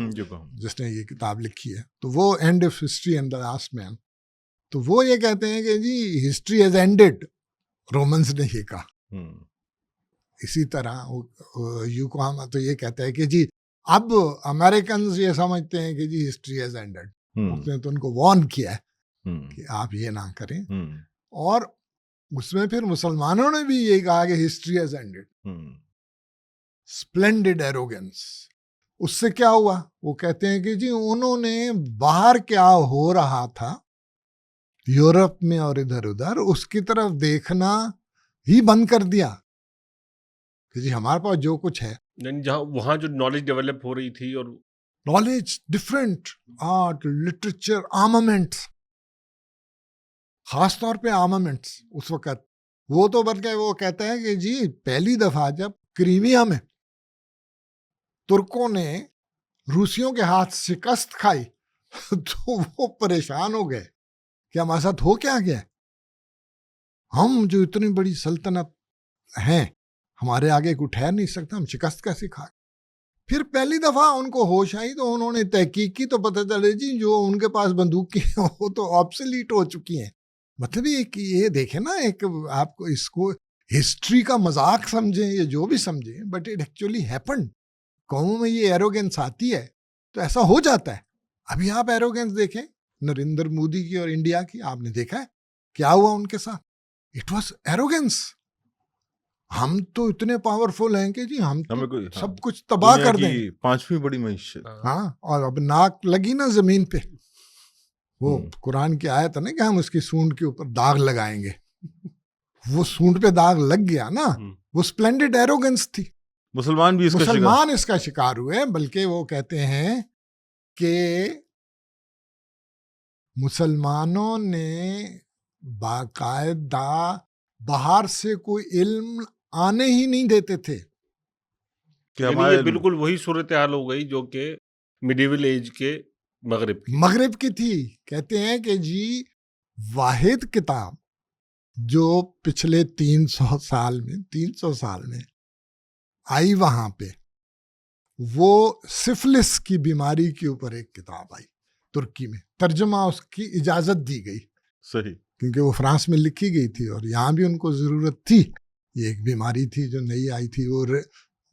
جس نے یہ کتاب لکھی ہے، تو وہ end of history and the last man, تو وہ یہ کہتے ہیں کہ جی ہسٹری ہیز اینڈڈ. رومنس نے یہ کہا. اسی طرح یوکوہاما تو یہ کہتا ہے کہ جی اب امریکنز یہ سمجھتے ہیں کہ جی ہسٹری ہیز اینڈڈ. اس نے تو ان کو وارن کیا ہے کہ آپ یہ نہ کریں. اور اس میں پھر مسلمانوں نے بھی یہ کہا کہ ہسٹری ہیز اینڈڈ. سپلینڈڈ ایروگنس. اس سے کیا ہوا؟ وہ کہتے ہیں کہ جی انہوں نے باہر کیا ہو رہا تھا یورپ میں اور ادھر ادھر اس کی طرف دیکھنا ہی بند کر دیا کہ جی ہمارے پاس جو کچھ ہے، یعنی جہاں وہاں جو نالج ڈیولپ ہو رہی تھی اور نالج ڈفرینٹ، آرٹ، لٹریچر، آرمامنٹس، خاص طور پہ آرمامنٹس اس وقت. وہ تو بلکہ وہ کہتا ہے کہ جی پہلی دفعہ جب کرائمیا میں ترکوں نے روسیوں کے ہاتھ شکست کھائی تو وہ پریشان ہو گئے کہ ہمارے ساتھ ہو کیا گیا، ہم جو اتنی بڑی سلطنت ہیں ہمارے آگے کوئی ٹھہر نہیں سکتا، ہم شکست کیسے کھائے. پھر پہلی دفعہ ان کو ہوش آئی تو انہوں نے تحقیق کی تو پتہ چلے جی جو ان کے پاس بندوقیں ہیں وہ تو آبسلیٹ ہو چکی ہیں. مطلب یہ دیکھیں نا، ایک آپ کو اس کو ہسٹری کا مذاق سمجھیں یا جو بھی سمجھیں، بٹ اٹ ایکچولی ہیپنڈ. قوموں میں یہ ایروگنس آتی ہے تو ایسا ہو جاتا ہے. ابھی آپ ایروگنس دیکھیں نریندر مودی کی اور انڈیا کی، آپ نے دیکھا ہے کیا ہوا ان کے ساتھ. It was arrogance. ہم تو اتنے پاورفل ہیں کہ جی ہم تو سب کچھ تباہ کر دیں، 5ویں بڑی معیشت. ہاں، اور اب ناک لگی نا زمین پہ، وہ قرآن کی آیت ہے نا کہ ہم اس کی سونڈ کے اوپر داغ لگائیں گے. وہ سونڈ پہ داغ لگ گیا نا، وہ سپلینڈڈ ایروگنس تھی. مسلمان بھی اس کا شکار ہوئے. بلکہ وہ کہتے ہیں کہ مسلمانوں نے باقاعدہ باہر سے کوئی علم آنے ہی نہیں دیتے تھے. یعنی یہ بالکل وہی صورتحال ہو گئی جو کہ میڈیول ایج کے مغرب کی تھی. کہتے ہیں کہ جی واحد کتاب جو پچھلے 300 سال میں آئی وہاں پہ، وہ سفلس کی بیماری کے اوپر ایک کتاب آئی ترکی میں، ترجمہ اس کی اجازت دی گئی. صحیح، کیونکہ وہ فرانس میں لکھی گئی تھی اور یہاں بھی ان کو ضرورت تھی. یہ ایک بیماری تھی جو نئی آئی تھی، وہ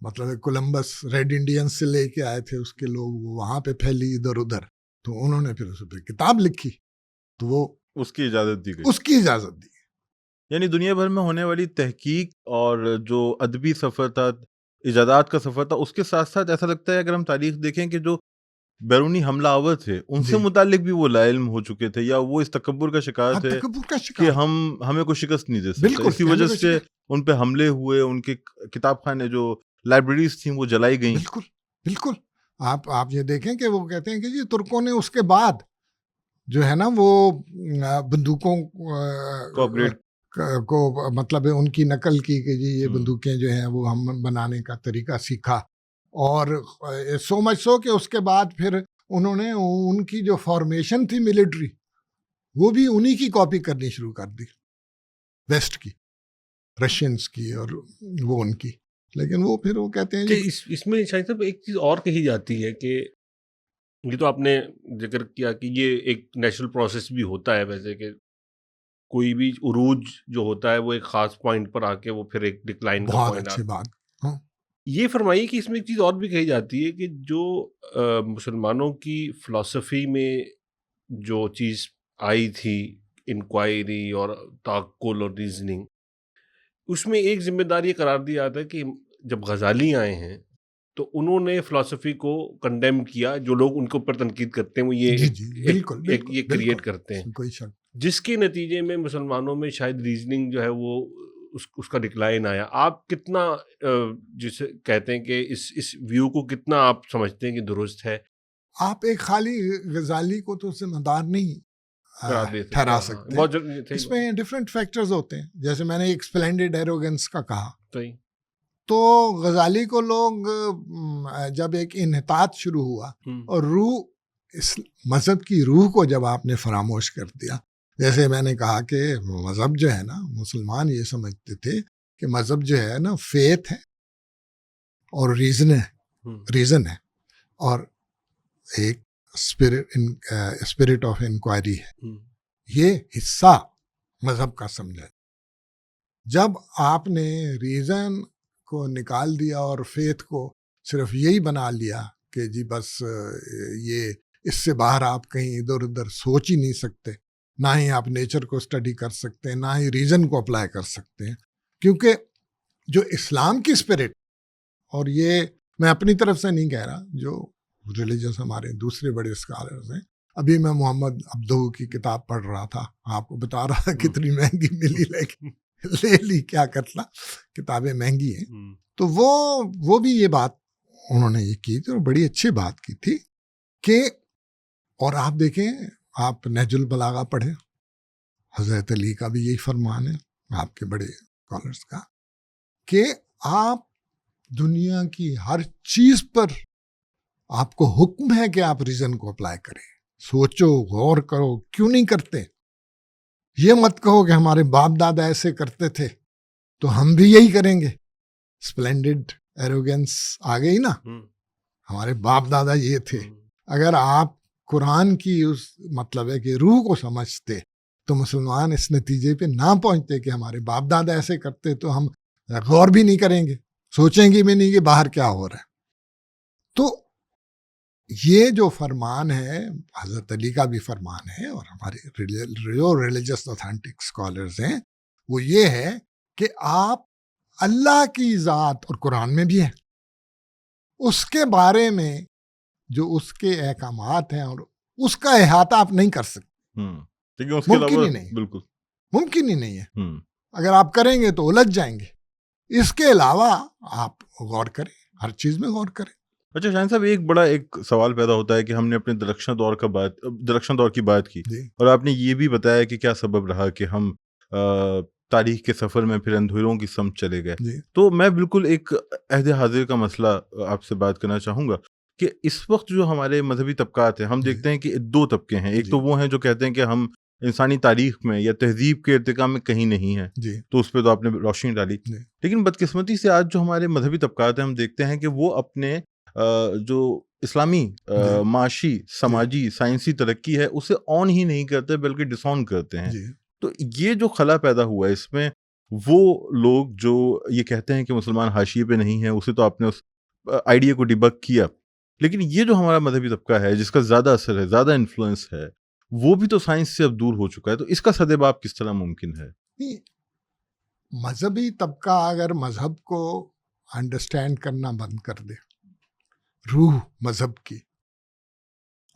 مطلب کولمبس ریڈ انڈینز سے لے کے آئے تھے اس کے لوگ، وہ وہاں پہ پھیلی ادھر ادھر، تو انہوں نے پھر اس پہ کتاب لکھی تو وہ اس کی اجازت دی. یعنی دنیا بھر میں ہونے والی تحقیق اور جو ادبی سفر تھا، ایجادات کا سفر تھا، اس کے ساتھ ساتھ ایسا لگتا ہے اگر ہم تاریخ دیکھیں کہ جو بیرونی حملہ آور تھے ان سے متعلق بھی وہ لا علم ہو چکے تھے، یا وہ اس تکبر کا شکار تھے کہ ہمیں کوئی شکست نہیں دے سکتے. اسی وجہ سے ان پہ حملے ہوئے، ان کے کتاب خانے جو لائبریریز تھیں وہ جلائی گئیں. بالکل. آپ یہ دیکھیں کہ وہ کہتے ہیں کہ جی ترکوں نے اس کے بعد جو ہے نا وہ بندوقوں کو مطلب ان کی نقل کی کہ جی یہ بندوقیں جو ہیں وہ ہم بنانے کا طریقہ سیکھا، اور سو مچ سو کہ اس کے بعد پھر انہوں نے ان کی جو فارمیشن تھی ملٹری، وہ بھی انہی کی کاپی کرنی شروع کر دی، ویسٹ کی، رشینز کی اور وہ ان کی. لیکن وہ پھر وہ کہتے ہیں اس میں شاید صاحب ایک چیز اور کہی جاتی ہے کہ یہ تو آپ نے ذکر کیا کہ یہ ایک نیچرل پروسیس بھی ہوتا ہے ویسے، کہ کوئی بھی عروج جو ہوتا ہے وہ ایک خاص پوائنٹ پر آ کے وہ پھر ایک ڈکلائن کا پوائنٹ آتا ہے. بات. یہ فرمائیے کہ اس میں ایک چیز اور بھی کہی جاتی ہے کہ جو مسلمانوں کی فلسفی میں جو چیز آئی تھی، انکوائری اور تعقل اور ریزننگ، اس میں ایک ذمہ داری قرار دیا جاتا ہے کہ جب غزالی آئے ہیں تو انہوں نے فلسفی کو کنڈیم کیا. جو لوگ ان کے اوپر تنقید کرتے ہیں وہ یہ کریٹ کرتے ہیں، جس کے نتیجے میں مسلمانوں میں شاید ریزننگ جو ہے وہ اس کا ڈکلائن آیا. آپ کتنا جسے کہتے ہیں کہ اس ویو کو کتنا آپ سمجھتے ہیں کہ درست ہے؟ آپ ایک خالی غزالی کو تو ذمہ دار نہیں ٹھہرا سکتے. اس میں ڈفرینٹ فیکٹرز ہوتے ہیں. جیسے میں نے ایک سپلینڈڈ ایروگنس کا کہا، تو غزالی کو لوگ جب ایک انحطاط شروع ہوا اور روح، اس مذہب کی روح کو جب آپ نے فراموش کر دیا، جیسے میں نے کہا کہ مذہب جو ہے نا، مسلمان یہ سمجھتے تھے کہ مذہب جو ہے نا فیتھ ہے اور ریزن ہے اور ایک اسپرٹ آف انکوائری ہے. یہ حصہ مذہب کا سمجھا. جب آپ نے ریزن کو نکال دیا اور فیتھ کو صرف یہی بنا لیا کہ جی بس یہ اس سے باہر آپ کہیں ادھر ادھر سوچ ہی نہیں سکتے، نہ ہی آپ نیچر کو اسٹڈی کر سکتے ہیں، نہ ہی ریزن کو اپلائی کر سکتے ہیں. کیونکہ جو اسلام کی اسپرٹ، اور یہ میں اپنی طرف سے نہیں کہہ رہا، جو ریلیجس ہمارے دوسرے بڑے اسکالرز ہیں، ابھی میں محمد عبدہو کی کتاب پڑھ رہا تھا، آپ کو بتا رہا کتنی مہنگی ملی، لیکن لے لی، کیا کرنا، کتابیں مہنگی ہیں. تو وہ بھی یہ بات انہوں نے یہ کی تھی اور بڑی اچھی بات کی تھی کہ اور آپ دیکھیں، آپ نہج البلاغہ پڑھیں، حضرت علی کا بھی یہی فرمان ہے، آپ کے بڑے اسکالرس کا، کہ آپ دنیا کی ہر چیز پر آپ کو حکم ہے کہ آپ ریزن کو اپلائی کریں، سوچو، غور کرو، کیوں نہیں کرتے؟ یہ مت کہو کہ ہمارے باپ دادا ایسے کرتے تھے تو ہم بھی یہی کریں گے. اسپلینڈڈ ایروگینس آ گئی نا، ہمارے باپ دادا یہ تھے. اگر آپ قرآن کی اس مطلب ہے کہ روح کو سمجھتے تو مسلمان اس نتیجے پہ نہ پہنچتے کہ ہمارے باپ دادا ایسے کرتے تو ہم غور بھی نہیں کریں گے، سوچیں گے بھی نہیں کہ باہر کیا ہو رہا ہے. تو یہ جو فرمان ہے حضرت علی کا بھی فرمان ہے، اور ہمارے جو ریلیجس اوتھینٹک اسکالرز ہیں وہ یہ ہے کہ آپ اللہ کی ذات، اور قرآن میں بھی ہے، اس کے بارے میں جو اس کے احکامات ہیں اور اس کا احاطہ آپ نہیں کر سکتے. ممکن ہی نہیں، بالکل ممکن ہی نہیں ہے. اگر آپ کریں گے تو الجھ جائیں گے. اس کے علاوہ آپ غور کریں، ہر چیز میں غور کریں. اچھا شاہین صاحب، ایک بڑا سوال پیدا ہوتا ہے کہ ہم نے اپنے درخشاں دور کی بات کی، اور آپ نے یہ بھی بتایا کہ کیا سبب رہا کہ ہم تاریخ کے سفر میں پھر اندھیروں کی سمت چلے گئے. تو میں بالکل ایک عہد حاضر کا مسئلہ آپ سے بات کرنا چاہوں گا کہ اس وقت جو ہمارے مذہبی طبقات ہیں، ہم دیکھتے ہیں کہ دو طبقے ہیں. ایک تو وہ ہیں جو کہتے ہیں کہ ہم انسانی تاریخ میں یا تہذیب کے ارتقاء میں کہیں نہیں ہیں، تو اس پہ تو آپ نے روشنی ڈالی. لیکن بدقسمتی سے آج جو ہمارے مذہبی طبقات ہیں، ہم دیکھتے ہیں کہ وہ اپنے جو اسلامی معاشی، سماجی، سائنسی ترقی ہے اسے آن ہی نہیں کرتے بلکہ ڈس آن کرتے ہیں. تو یہ جو خلا پیدا ہوا ہے اس میں، وہ لوگ جو یہ کہتے ہیں کہ مسلمان حاشیے پہ نہیں ہیں، اسے تو آپ نے اس آئیڈیا کو ڈیبک کیا، لیکن یہ جو ہمارا مذہبی طبقہ ہے جس کا زیادہ اثر ہے، زیادہ انفلوئنس ہے، وہ بھی تو سائنس سے اب دور ہو چکا ہے. تو اس کا سدباب کس طرح ممکن ہے؟ مذہبی طبقہ اگر مذہب کو انڈرسٹینڈ کرنا بند کر دے، روح مذہب کی،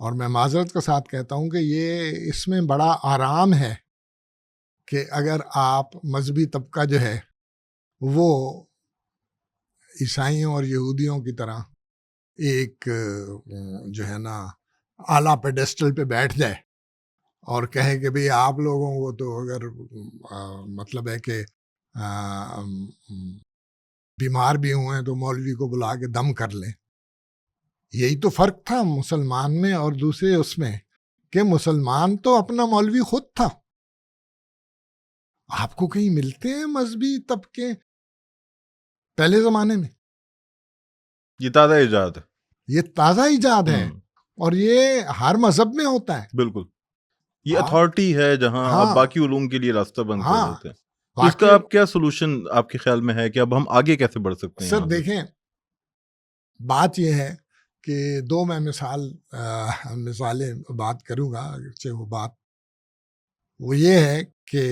اور میں معذرت کے ساتھ کہتا ہوں کہ یہ اس میں بڑا آرام ہے کہ اگر آپ مذہبی طبقہ جو ہے وہ عیسائیوں اور یہودیوں کی طرح ایک جو ہے نا اعلیٰ پیڈسٹل پہ بیٹھ جائے اور کہے کہ بھئی آپ لوگوں کو تو اگر مطلب ہے کہ بیمار بھی ہوئے ہیں تو مولوی کو بلا کے دم کر لیں. یہی تو فرق تھا مسلمان میں اور دوسرے اس میں، کہ مسلمان تو اپنا مولوی خود تھا. آپ کو کہیں ملتے ہیں مذہبی طبقے پہلے زمانے میں؟ یہ تازہ ایجاد ہے، یہ تازہ ایجاد ہے، اور یہ ہر مذہب میں ہوتا ہے. بالکل یہ اتھارٹی ہے جہاں آپ باقی علوم کے لیے راستہ بند کر دیتے ہیں. تو اس کا اب کیا سولوشن آپ کے خیال میں ہے کہ اب ہم آگے کیسے بڑھ سکتے ہیں؟ سر دیکھیں، بات یہ ہے کہ دو میں مثالیں بات کروں گا، اگرچہ وہ بات وہ یہ ہے کہ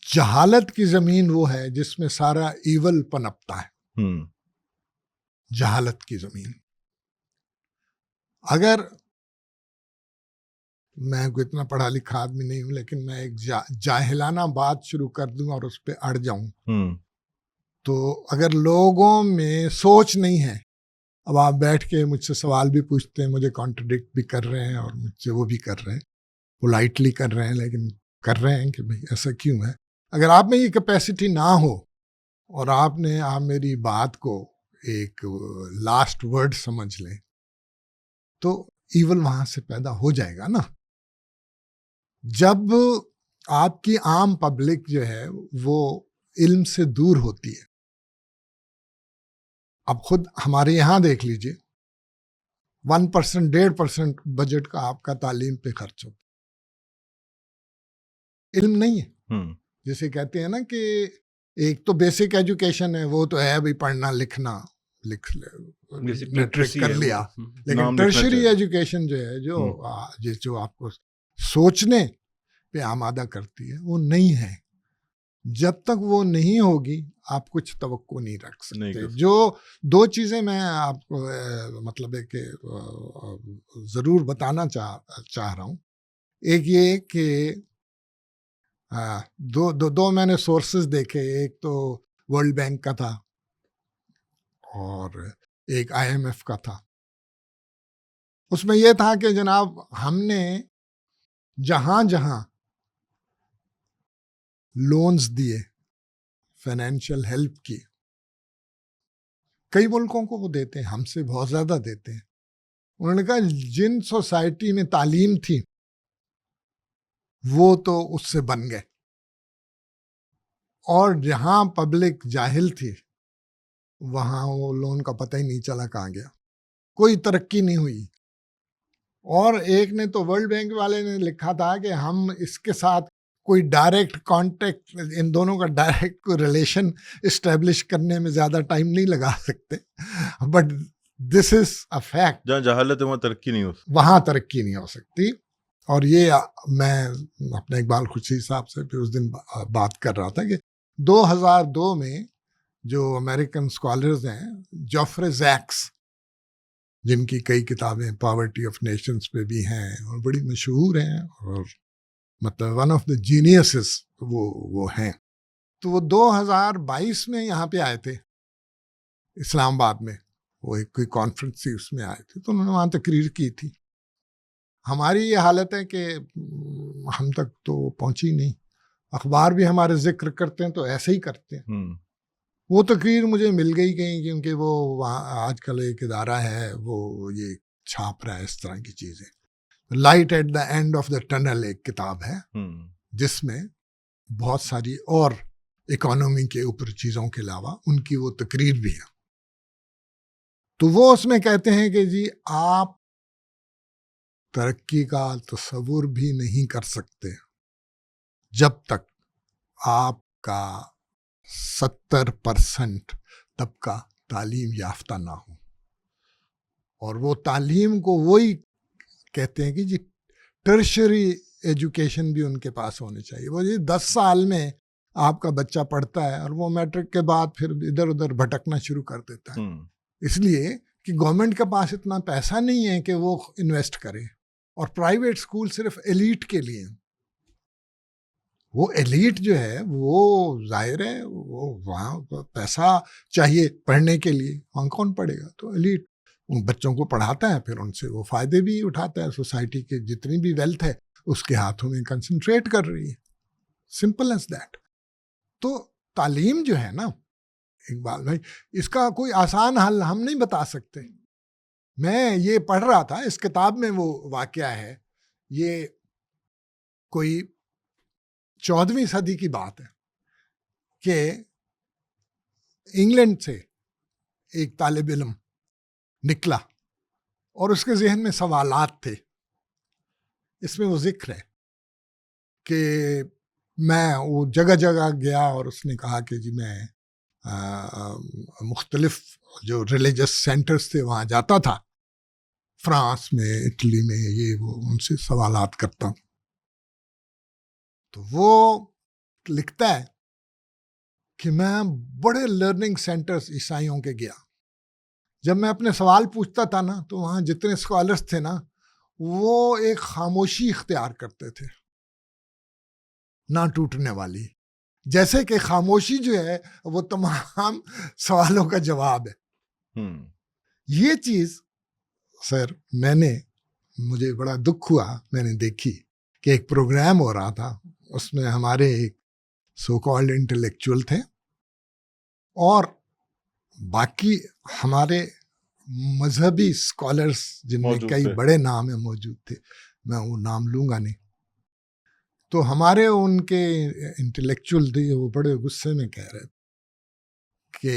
جہالت کی زمین وہ ہے جس میں سارا ایول پنپتا ہے. جہالت کی زمین. اگر میں کوئی اتنا پڑھا لکھا آدمی نہیں ہوں، لیکن میں ایک جاہلانہ بات شروع کر دوں اور اس پہ اڑ جاؤں، تو اگر لوگوں میں سوچ نہیں ہے، اب آپ بیٹھ کے مجھ سے سوال بھی پوچھتے ہیں، مجھے کانٹرڈکٹ بھی کر رہے ہیں اور مجھ سے وہ بھی کر رہے ہیں، پولائٹلی کر رہے ہیں، لیکن کر رہے ہیں کہ بھئی ایسا کیوں ہے. اگر آپ میں یہ کیپیسٹی نہ ہو اور آپ میری بات کو ایک لاسٹ ورڈ سمجھ لیں، تو ایول وہاں سے پیدا ہو جائے گا نا. جب آپ کی عام پبلک جو ہے وہ علم سے دور ہوتی ہے، اب خود ہمارے یہاں دیکھ لیجئے 1%، 1.5% بجٹ کا آپ کا تعلیم پہ خرچ ہوتا، علم نہیں ہے. جیسے کہتے ہیں نا کہ ایک تو بیسک ایجوکیشن ہے، وہ تو ہے بھئی پڑھنا لکھنا، لکھ میٹرک کر لیا، لیکن ٹرشری ایجوکیشن جو ہے جو آپ کو سوچنے پہ آمادہ کرتی ہے، وہ نہیں ہے. جب تک وہ نہیں ہوگی آپ کچھ توقع نہیں رکھ سکتے. جو دو چیزیں میں آپ کو مطلب ہے کہ ضرور بتانا چاہ رہا ہوں. ایک یہ کہ دو میں نے سورسز دیکھے، ایک تو ورلڈ بینک کا تھا اور ایک IMF کا تھا. اس میں یہ تھا کہ جناب ہم نے جہاں جہاں لونز دیے، فائنینشیل ہیلپ کی، کئی ملکوں کو وہ دیتے ہیں، ہم سے بہت زیادہ دیتے ہیں. انہوں نے کہا جن سوسائٹی میں تعلیم تھی وہ تو اس سے بن گئے، اور جہاں پبلک جاہل تھی وہاں وہ لون کا پتہ ہی نہیں چلا کہاں گیا، کوئی ترقی نہیں ہوئی. اور ایک نے تو ورلڈ بینک والے نے لکھا تھا کہ ہم اس کے ساتھ کوئی ڈائریکٹ کانٹیکٹ، ان دونوں کا ڈائریکٹ کوئی ریلیشن اسٹیبلش کرنے میں زیادہ ٹائم نہیں لگا سکتے، but this is a fact. جہاں جہالت ہے وہاں ترقی نہیں ہو سکتی، وہاں ترقی نہیں ہو سکتی. اور یہ میں اپنے اقبال خورشید صاحب سے پھر اس دن بات کر رہا تھا کہ 2002 میں جو امریکن اسکالرز ہیں، جوفرے زیکس، جن کی کئی کتابیں پاورٹی آف نیشنز پہ بھی ہیں اور بڑی مشہور ہیں، اور مطلب ون آف دا جینیسز وہ ہیں. تو وہ 2022 میں یہاں پہ آئے تھے اسلام آباد میں، وہ ایک کوئی کانفرنس تھی اس میں آئے تھے، تو انہوں نے وہاں تقریر کی تھی. ہماری یہ حالت ہے کہ ہم تک تو پہنچی نہیں. اخبار بھی ہمارے ذکر کرتے ہیں تو ایسے ہی کرتے ہیں. وہ تقریر مجھے مل گئی کہیں، کیونکہ وہ وہاں آج کل ایک ادارہ ہے وہ یہ چھاپ رہا ہے اس طرح کی چیزیں. Light at the end of the tunnel ایک کتاب ہے جس میں بہت ساری اور اکانومی کے اوپر چیزوں کے علاوہ ان کی وہ تقریر بھی ہے. تو وہ اس میں کہتے ہیں کہ جی آپ ترقی کا تصور بھی نہیں کر سکتے جب تک آپ کا 70% طبقہ تعلیم یافتہ نہ ہو. اور وہ تعلیم کو وہی کہتے ہیں کہ جی ٹرشری ایجوکیشن بھی ان کے پاس ہونے چاہیے. وہ جی 10 سال میں آپ کا بچہ پڑھتا ہے اور وہ میٹرک کے بعد پھر ادھر ادھر بھٹکنا شروع کر دیتا ہے، اس لیے کہ گورنمنٹ کے پاس اتنا پیسہ نہیں ہے کہ وہ انویسٹ کرے. اور پرائیویٹ اسکول صرف ایلیٹ کے لیے ہیں. وہ ایلیٹ جو ہے وہ ظاہر ہے وہ وہاں پیسہ چاہیے پڑھنے کے لیے، وہاں کون پڑھے گا؟ تو ایلیٹ ان بچوں کو پڑھاتا ہے، پھر ان سے وہ فائدے بھی اٹھاتا ہے. سوسائٹی کے جتنی بھی ویلتھ ہے اس کے ہاتھوں میں کنسنٹریٹ کر رہی ہے. Simple as that. تو تعلیم جو ہے نا اقبال بھائی، اس کا کوئی آسان حل ہم نہیں بتا سکتے. میں یہ پڑھ رہا تھا اس کتاب میں، وہ واقعہ ہے، یہ کوئی 14ویں صدی کی بات ہے کہ انگلینڈ سے ایک طالب علم نکلا اور اس کے ذہن میں سوالات تھے. اس میں وہ ذکر ہے کہ میں وہ جگہ جگہ گیا اور اس نے کہا کہ جی میں مختلف جو ریلیجس سینٹرز تھے وہاں جاتا تھا، فرانس میں، اٹلی میں، یہ وہ ان سے سوالات کرتا ہوں. تو وہ لکھتا ہے کہ میں بڑے لرننگ سینٹرز عیسائیوں کے گیا. جب میں اپنے سوال پوچھتا تھا نا تو وہاں جتنے اسکالرس تھے نا وہ ایک خاموشی اختیار کرتے تھے نہ ٹوٹنے والی، جیسے کہ خاموشی جو ہے وہ تمام سوالوں کا جواب ہے. یہ چیز سر مجھے بڑا دکھ ہوا، میں نے دیکھی کہ ایک پروگرام ہو رہا تھا، اس میں ہمارے ایک سو کالڈ انٹلیکچوئل تھے اور باقی ہمارے مذہبی اسکالرس جن میں کئی بڑے نام ہیں موجود تھے، میں وہ نام لوں گا نہیں. تو ہمارے ان کے انٹلیکچوئل تھے، وہ بڑے غصے میں کہہ رہے کہ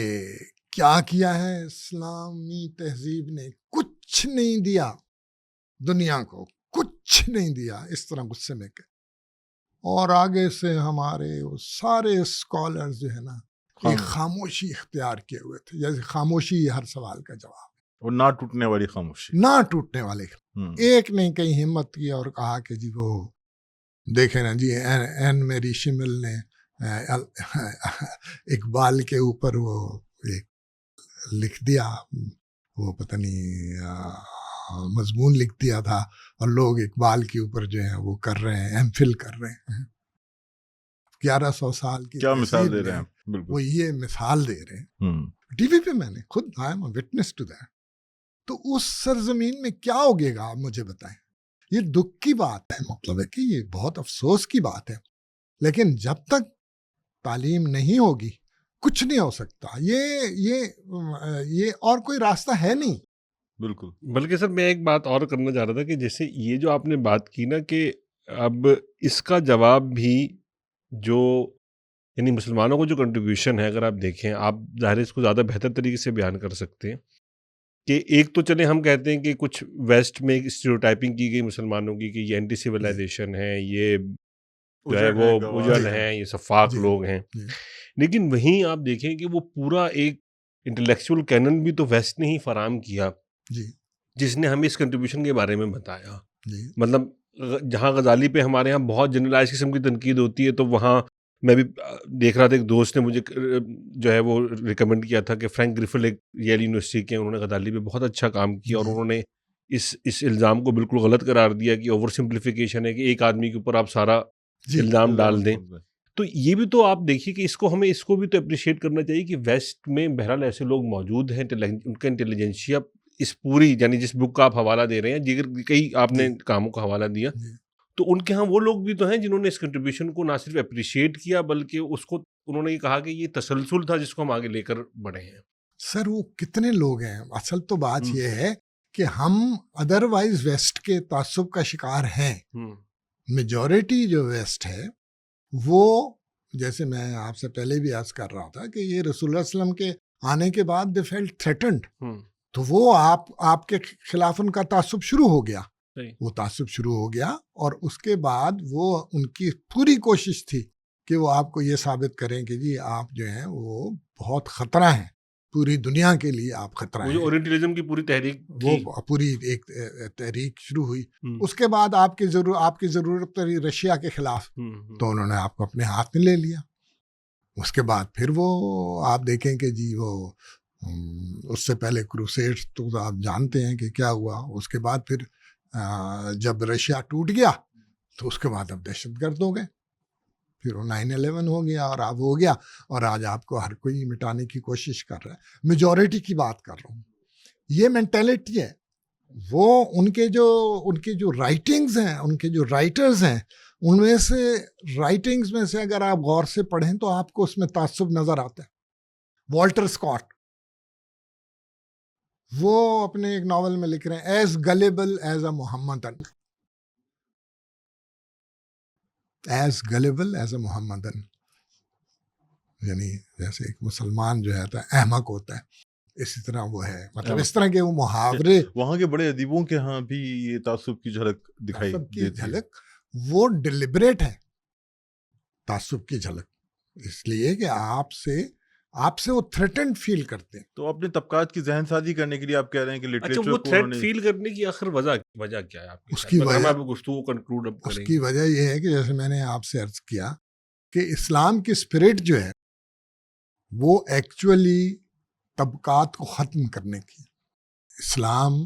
کیا کیا ہے اسلامی تہذیب نے؟ کچھ نہیں دیا دنیا کو، کچھ نہیں دیا، اس طرح غصے میں کہ. اور آگے سے ہمارے وہ سارے اسکالرز جو ہے نا ایک خاموشی اختیار کیے ہوئے تھے، جیسے خاموشی ہر سوال کا جواب، اور نہ ٹوٹنے والی خاموشی، نہ ٹوٹنے والی. ایک نے کہیں ہمت کی اور کہا کہ جی وہ دیکھیں نا جی این میری شمل نے اقبال کے اوپر وہ ایک لکھ دیا، وہ پتہ نہیں مضمون لکھ دیا تھا، اور لوگ اقبال کے اوپر جو ہے وہ کر رہے ہیں، ایم فل کر رہے ہیں. 1100 سال کی کیا مثال تہذیب دے رہے میں ہیں، بالکل وہ یہ مثال دے رہے ہیں ٹی وی پہ، میں نے خود I am witness to that. تو اس سرزمین میں کیا ہوگے گا آپ مجھے بتائیں. یہ دکھ کی بات ہے، مطلب ہے کہ یہ بہت افسوس کی بات ہے، لیکن جب تک تعلیم نہیں ہوگی کچھ نہیں ہو سکتا. یہ اور کوئی راستہ ہے نہیں. بالکل. بلکہ سر میں ایک بات اور کرنا چاہ رہا تھا کہ جیسے یہ جو آپ نے بات کی نا کہ اب اس کا جواب بھی جو یعنی مسلمانوں کو جو کنٹریبیوشن ہے، اگر آپ دیکھیں، آپ ظاہر اس کو زیادہ بہتر طریقے سے بیان کر سکتے ہیں کہ ایک تو چلے ہم کہتے ہیں کہ کچھ ویسٹ میں اسٹیریوٹائپنگ کی گئی مسلمانوں کی کہ یہ اینٹی سویلائزیشن ہے، یہ جو ہے وہ اجل ہیں، یہ صفاق لوگ ہیں. لیکن وہیں آپ دیکھیں کہ وہ پورا ایک انٹلیکچوئل کینن بھی تو ویسٹ نے ہی فراہم کیا جس نے ہمیں اس کنٹریبیوشن کے بارے میں بتایا. مطلب جہاں غزالی پہ ہمارے یہاں بہت جنرلائز قسم کی تنقید ہوتی ہے، تو وہاں میں بھی دیکھ رہا تھا، ایک دوست نے مجھے جو ہے وہ ریکمینڈ کیا تھا کہ فرینک گریفل ایک ییل یونیورسٹی کے، انہوں نے غزالی پہ بہت اچھا کام کیا اور انہوں نے اس الزام کو بالکل غلط قرار دیا کہ اوور سمپلیفیکیشن ہے کہ ایک آدمی کے اوپر آپ سارا الزام ڈال دیں. تو یہ بھی تو آپ دیکھیے کہ اس کو بھی تو اپریشیٹ کرنا چاہیے کہ ویسٹ میں بہرحال ایسے لوگ موجود ہیں، ان کا انٹیلیجنسیا اس پوری، یعنی جس بک کا آپ حوالہ دے رہے ہیں، دیگر کئی آپ نے کاموں کا حوالہ دیا، تو ان کے ہاں وہ لوگ بھی تو ہیں جنہوں نے اس کنٹریبیوشن کو نہ صرف اپریشیٹ کیا بلکہ اس کو انہوں نے یہ کہا کہ یہ تسلسل تھا جس کو ہم آگے لے کر بڑھے ہیں. سر وہ کتنے لوگ ہیں؟ اصل تو بات یہ ہے کہ ہم ادروائز ویسٹ کے تعصب کا شکار ہیں. میجورٹی جو ویسٹ ہے وہ، جیسے میں آپ سے پہلے بھی عرض کر رہا تھا کہ یہ رسول اللہ علیہ وسلم کے آنے کے بعد دے فیلٹ تھریٹنڈ، تو وہ آپ کے خلاف ان کا تعصب شروع ہو گیا. وہ تعصب شروع ہو گیا اور اس کے بعد وہ ان کی پوری کوشش تھی کہ وہ آپ کو یہ ثابت کریں کہ جی آپ جو ہیں وہ بہت خطرہ ہیں، پوری دنیا کے لیے آپ خطرہ ہیں. اورینٹلزم کی پوری تحریک، وہ پوری ایک تحریک شروع ہوئی. اس کے بعد آپ کی ضرورت پڑی رشیا کے خلاف، تو انہوں نے آپ کو اپنے ہاتھ میں لے لیا. اس کے بعد پھر وہ آپ دیکھیں کہ جی وہ اس سے پہلے کروسیڈ تو آپ جانتے ہیں کہ کیا ہوا. اس کے بعد پھر جب رشیا ٹوٹ گیا تو اس کے بعد اب دہشت گرد ہو گئے، پھر وہ 9/11 ہو گیا اور اب ہو گیا، اور آج آپ کو ہر کوئی مٹانے کی کوشش کر رہا ہے. میجورٹی کی بات کر رہا ہوں. یہ مینٹیلٹی ہے. وہ ان کے جو رائٹنگز ہیں، ان کے جو رائٹرز ہیں، ان میں سے رائٹنگز میں سے اگر آپ غور سے پڑھیں تو آپ کو اس میں تعصب نظر آتا ہے. والٹر اسکاٹ، وہ اپنے ایک ناول میں لکھ رہے ہیں as gullible as a Mohammedan, as gullible as a Mohammedan, یعنی جیسے ایک مسلمان جو ہے تو احمق ہوتا ہے، اسی طرح وہ ہے. مطلب اس طرح کے وہ محاورے وہاں کے بڑے ادیبوں کے ہاں بھی یہ تعصب کی جھلک دکھائی دیتی ہے. وہ ڈیلیبریٹ ہے تعصب کی جھلک، اس لیے کہ آپ سے وہ تھریٹنڈ فیل کرتے ہیں. تو اپنے طبقات کی ذہن سازی کرنے کے لیے آپ کہہ رہے ہیں کہ لٹریچر وہ تھریٹ فیل کرنے کی آخر وجہ کیا ہے آپ کی؟ اس کی وجہ گفتگو کنکلوڈ اب کریں گے. اس کی وجہ یہ ہے کہ جیسے میں نے آپ سے عرض کیا کہ اسلام کی اسپرٹ جو ہے وہ ایکچولی طبقات کو ختم کرنے کی. Islam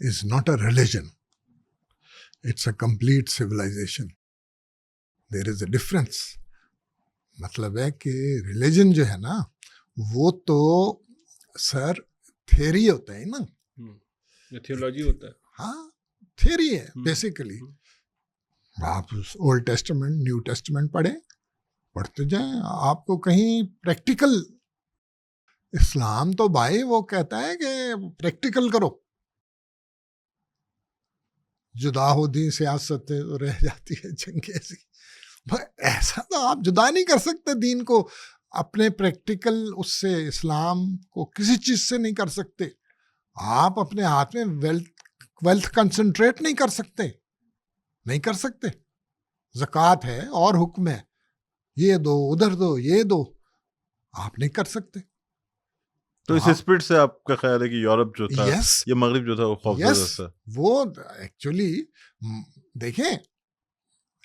is not a religion, it's a complete civilization. There is a difference. مطلب ہے کہ ریلیجن جو ہے نا وہ تو سر تھیری ہوتا ہے نا، تھیولوجی ہوتا ہے. ہاں تھیری ہے بیسیکلی. آپ اولڈ ٹیسٹمنٹ نیو ٹیسٹمنٹ پڑھتے جائیں، آپ کو کہیں پریکٹیکل. اسلام تو بھائی وہ کہتا ہے کہ پریکٹیکل کرو. جدا ہو دین سیاست تو رہ جاتی ہے جنگ ایسی. ایسا تو آپ جدا نہیں کر سکتے دین کو اپنے پریکٹیکل اس سے. اسلام کو کسی چیز سے نہیں کر سکتے. آپ اپنے ہاتھ میں ویلتھ کنسنٹریٹ نہیں کر سکتے. زکوٰۃ ہے اور حکم ہے، یہ دو ادھر دو یہ دو، آپ نہیں کر سکتے. تو اس اسپرٹ سے آپ کا خیال ہے کہ یورپ جو تھا یا مغرب جو تھا وہ خوفزدہ تھا؟ وہ ایکچولی دیکھیں،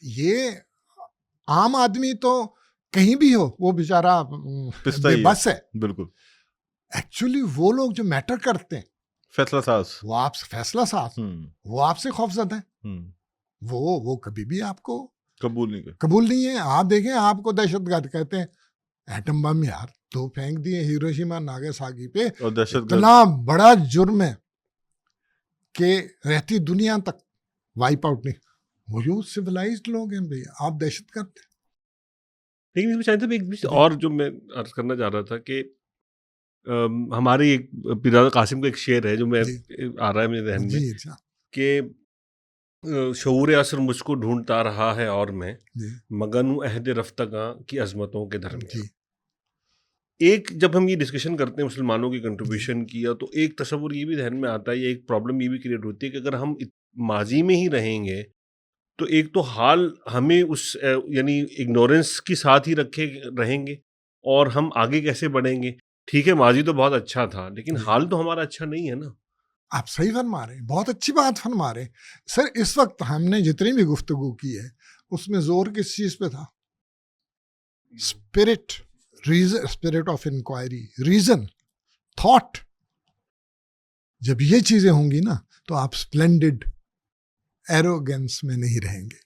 یہ عام آدمی تو کہیں بھی ہو وہ بیچارہ بے بس ہے. بالکل. ایکچولی وہ لوگ جو میٹر کرتے ہیں، فیصلہ ساز، وہ آپ سے فیصلہ ساز، وہ آپ سے خوفزدہ ہیں. وہ کبھی بھی آپ کو قبول نہیں ہے. آپ دیکھیں, آپ کو دہشت گرد کہتے ہیں, ایٹم بم یار 2 پھینک دیے ہیروشیما ناگاساکی پہ, اور دہشت گرد اتنا بڑا جرم ہے کہ رہتی دنیا تک وائپ آؤٹ نہیں. وہ جو سویلائزڈ لوگ ہیں بھائی, آپ دہشت گرد ہیں. لیکن اس میں شاید ایک چیز اور جو میں عرض کرنا چاہ رہا تھا کہ ہماری ایک پیرزادہ قاسم کا ایک شعر ہے جو میں آ رہا ہے میرے ذہن میں کہ شعور اثر مجھ کو ڈھونڈتا رہا ہے اور میں مگن ہوں عہد رفتگاں کی عظمتوں کے درمیان. ایک جب ہم یہ ڈسکشن کرتے ہیں مسلمانوں کی کنٹریبیوشن کی, تو ایک تصور یہ بھی ذہن میں آتا ہے, ایک پرابلم یہ بھی کریٹ ہوتی ہے کہ اگر ہم ماضی میں ہی رہیں گے تو ایک تو حال ہمیں اس یعنی اگنورنس کے ساتھ ہی رکھے رہیں گے, اور ہم آگے کیسے بڑھیں گے. ٹھیک ہے ماضی تو بہت اچھا تھا لیکن حال تو ہمارا اچھا نہیں ہے نا. آپ صحیح فرما رہے ہیں, بہت اچھی بات فرما رہے ہیں سر. اس وقت ہم نے جتنی بھی گفتگو کی ہے اس میں زور کس چیز پہ تھا؟ Spirit of inquiry, reason, thought. جب یہ چیزیں ہوں گی نا تو آپ اسپلینڈڈ ایروگینس میں نہیں رہیں گے.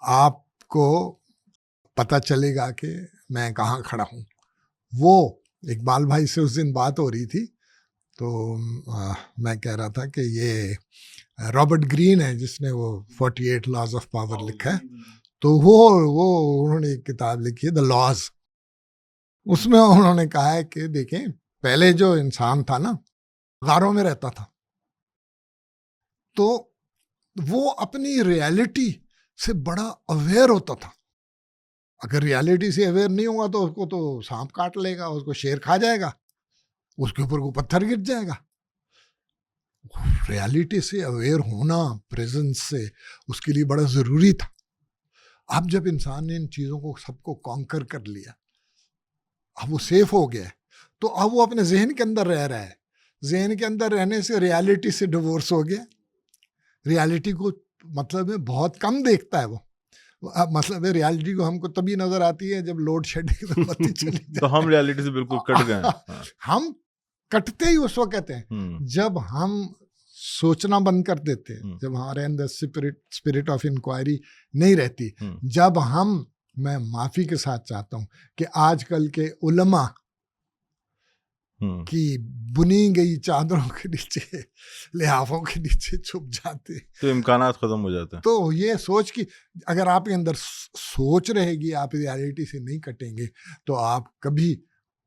آپ کو پتہ چلے گا کہ میں کہاں کھڑا ہوں. وہ اقبال بھائی سے اس دن بات ہو رہی تھی تو میں کہہ رہا تھا کہ یہ رابرٹ گرین ہے جس نے وہ 48 لاز آف پاور لکھا ہے, تو وہ انہوں نے ایک کتاب لکھی ہے دا لاز. اس میں انہوں نے کہا ہے کہ دیکھیں پہلے جو انسان تھا نا غاروں میں رہتا تھا, تو وہ اپنی ریالٹی سے بڑا اویئر ہوتا تھا. اگر ریالٹی سے اویئر نہیں ہوگا تو اس کو تو سانپ کاٹ لے گا, اس کو شیر کھا جائے گا, اس کے اوپر کو پتھر گر جائے گا. ریالٹی سے اویئر ہونا پریزنس سے اس کے لیے بڑا ضروری تھا. اب جب انسان نے ان چیزوں کو سب کو کانکر کر لیا, اب وہ سیف ہو گیا ہے, تو اب وہ اپنے ذہن کے اندر رہ رہا ہے. ذہن کے اندر رہنے سے ریالٹی سے ڈیورس ہو گیا. ریالٹی کو مطلب ہے بہت کم دیکھتا ہے وہ. مطلب ہے ریالٹی کو ہم کو تبھی نظر آتی ہے جب لوڈ شیڈنگ بتی چلی جائے. تو ہم ریالٹی سے بالکل کٹ گئے. ہم کٹتے ہی اس وقت کہتے ہیں جب ہم سوچنا بند کر دیتے ہیں, جب ہمارے اندر اسپرٹ آف انکوائری نہیں رہتی, جب ہم, میں معافی کے ساتھ چاہتا ہوں کہ آج کل کے علماء کی بنی گئی چادروں کے نیچے, لحافوں کے نیچے چھپ جاتے, تو امکانات ختم ہو جاتے ہیں. تو یہ سوچ کی اگر آپ کے اندر سوچ رہے گی, آپ ریالٹی سے نہیں کٹیں گے, تو آپ کبھی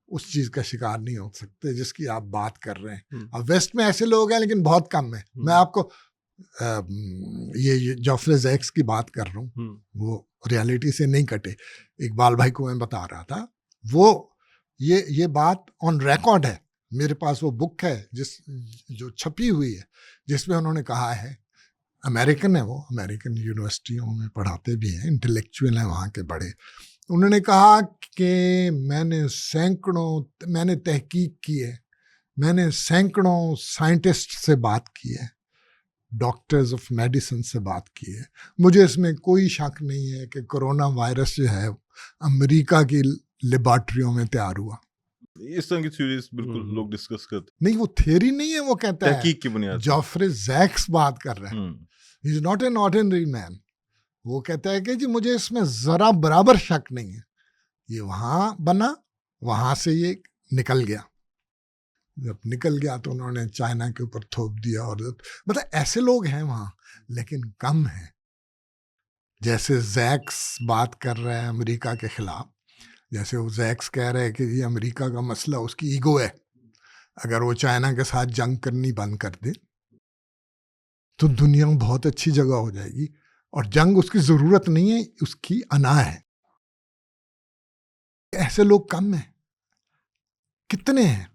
اس چیز کا شکار نہیں ہو سکتے جس کی آپ بات کر رہے ہیں. اب ویسٹ میں ایسے لوگ ہیں لیکن بہت کم ہیں. میں آپ کو یہ جوفری زیکس کی بات کر رہا ہوں, وہ ریالٹی سے نہیں کٹے. اقبال بھائی کو میں بتا رہا تھا, وہ یہ بات آن ریکارڈ ہے. میرے پاس وہ بک ہے جو چھپی ہوئی ہے, جس میں انہوں نے کہا ہے, امریکن ہے وہ, امریکن یونیورسٹیوں میں پڑھاتے بھی ہیں, انٹلیکچوئل ہیں وہاں کے بڑے. انہوں نے کہا کہ میں نے تحقیق کی ہے, میں نے سینکڑوں سائنٹسٹ سے بات کی ہے, ڈاکٹرز آف میڈیسن سے بات کی ہے. مجھے اس میں کوئی شک نہیں ہے کہ کرونا وائرس جو ہے امریکہ کی لیبارٹریوں میں تیار ہوا. اس طرح کی تھیوریز بالکل لوگ ڈسکس کرتے نہیں, وہ تھیوری نہیں ہے, وہ کہتا ہے تحقیق کی بنیاد. جوفری زیکس بات کر رہا ہے, ہی از ناٹ این آرڈنری مین. وہ کہتا ہے کہ جی مجھے اس میں ذرا برابر شک نہیں ہے, یہ وہاں بنا, وہاں سے یہ نکل گیا. جب نکل گیا تو انہوں نے چائنا کے اوپر تھوپ دیا. اور مطلب ایسے لوگ ہیں وہاں لیکن کم ہیں. جیسے زیکس بات کر رہے ہیں امریکہ کے خلاف, جیسے وہ زیکس کہہ رہے ہیں کہ یہ امریکہ کا مسئلہ اس کی ایگو ہے, اگر وہ چائنا کے ساتھ جنگ کرنی بند کر دے تو دنیا بہت اچھی جگہ ہو جائے گی, اور جنگ اس کی ضرورت نہیں ہے, اس کی انا ہے. ایسے لوگ کم ہیں. کتنے ہیں؟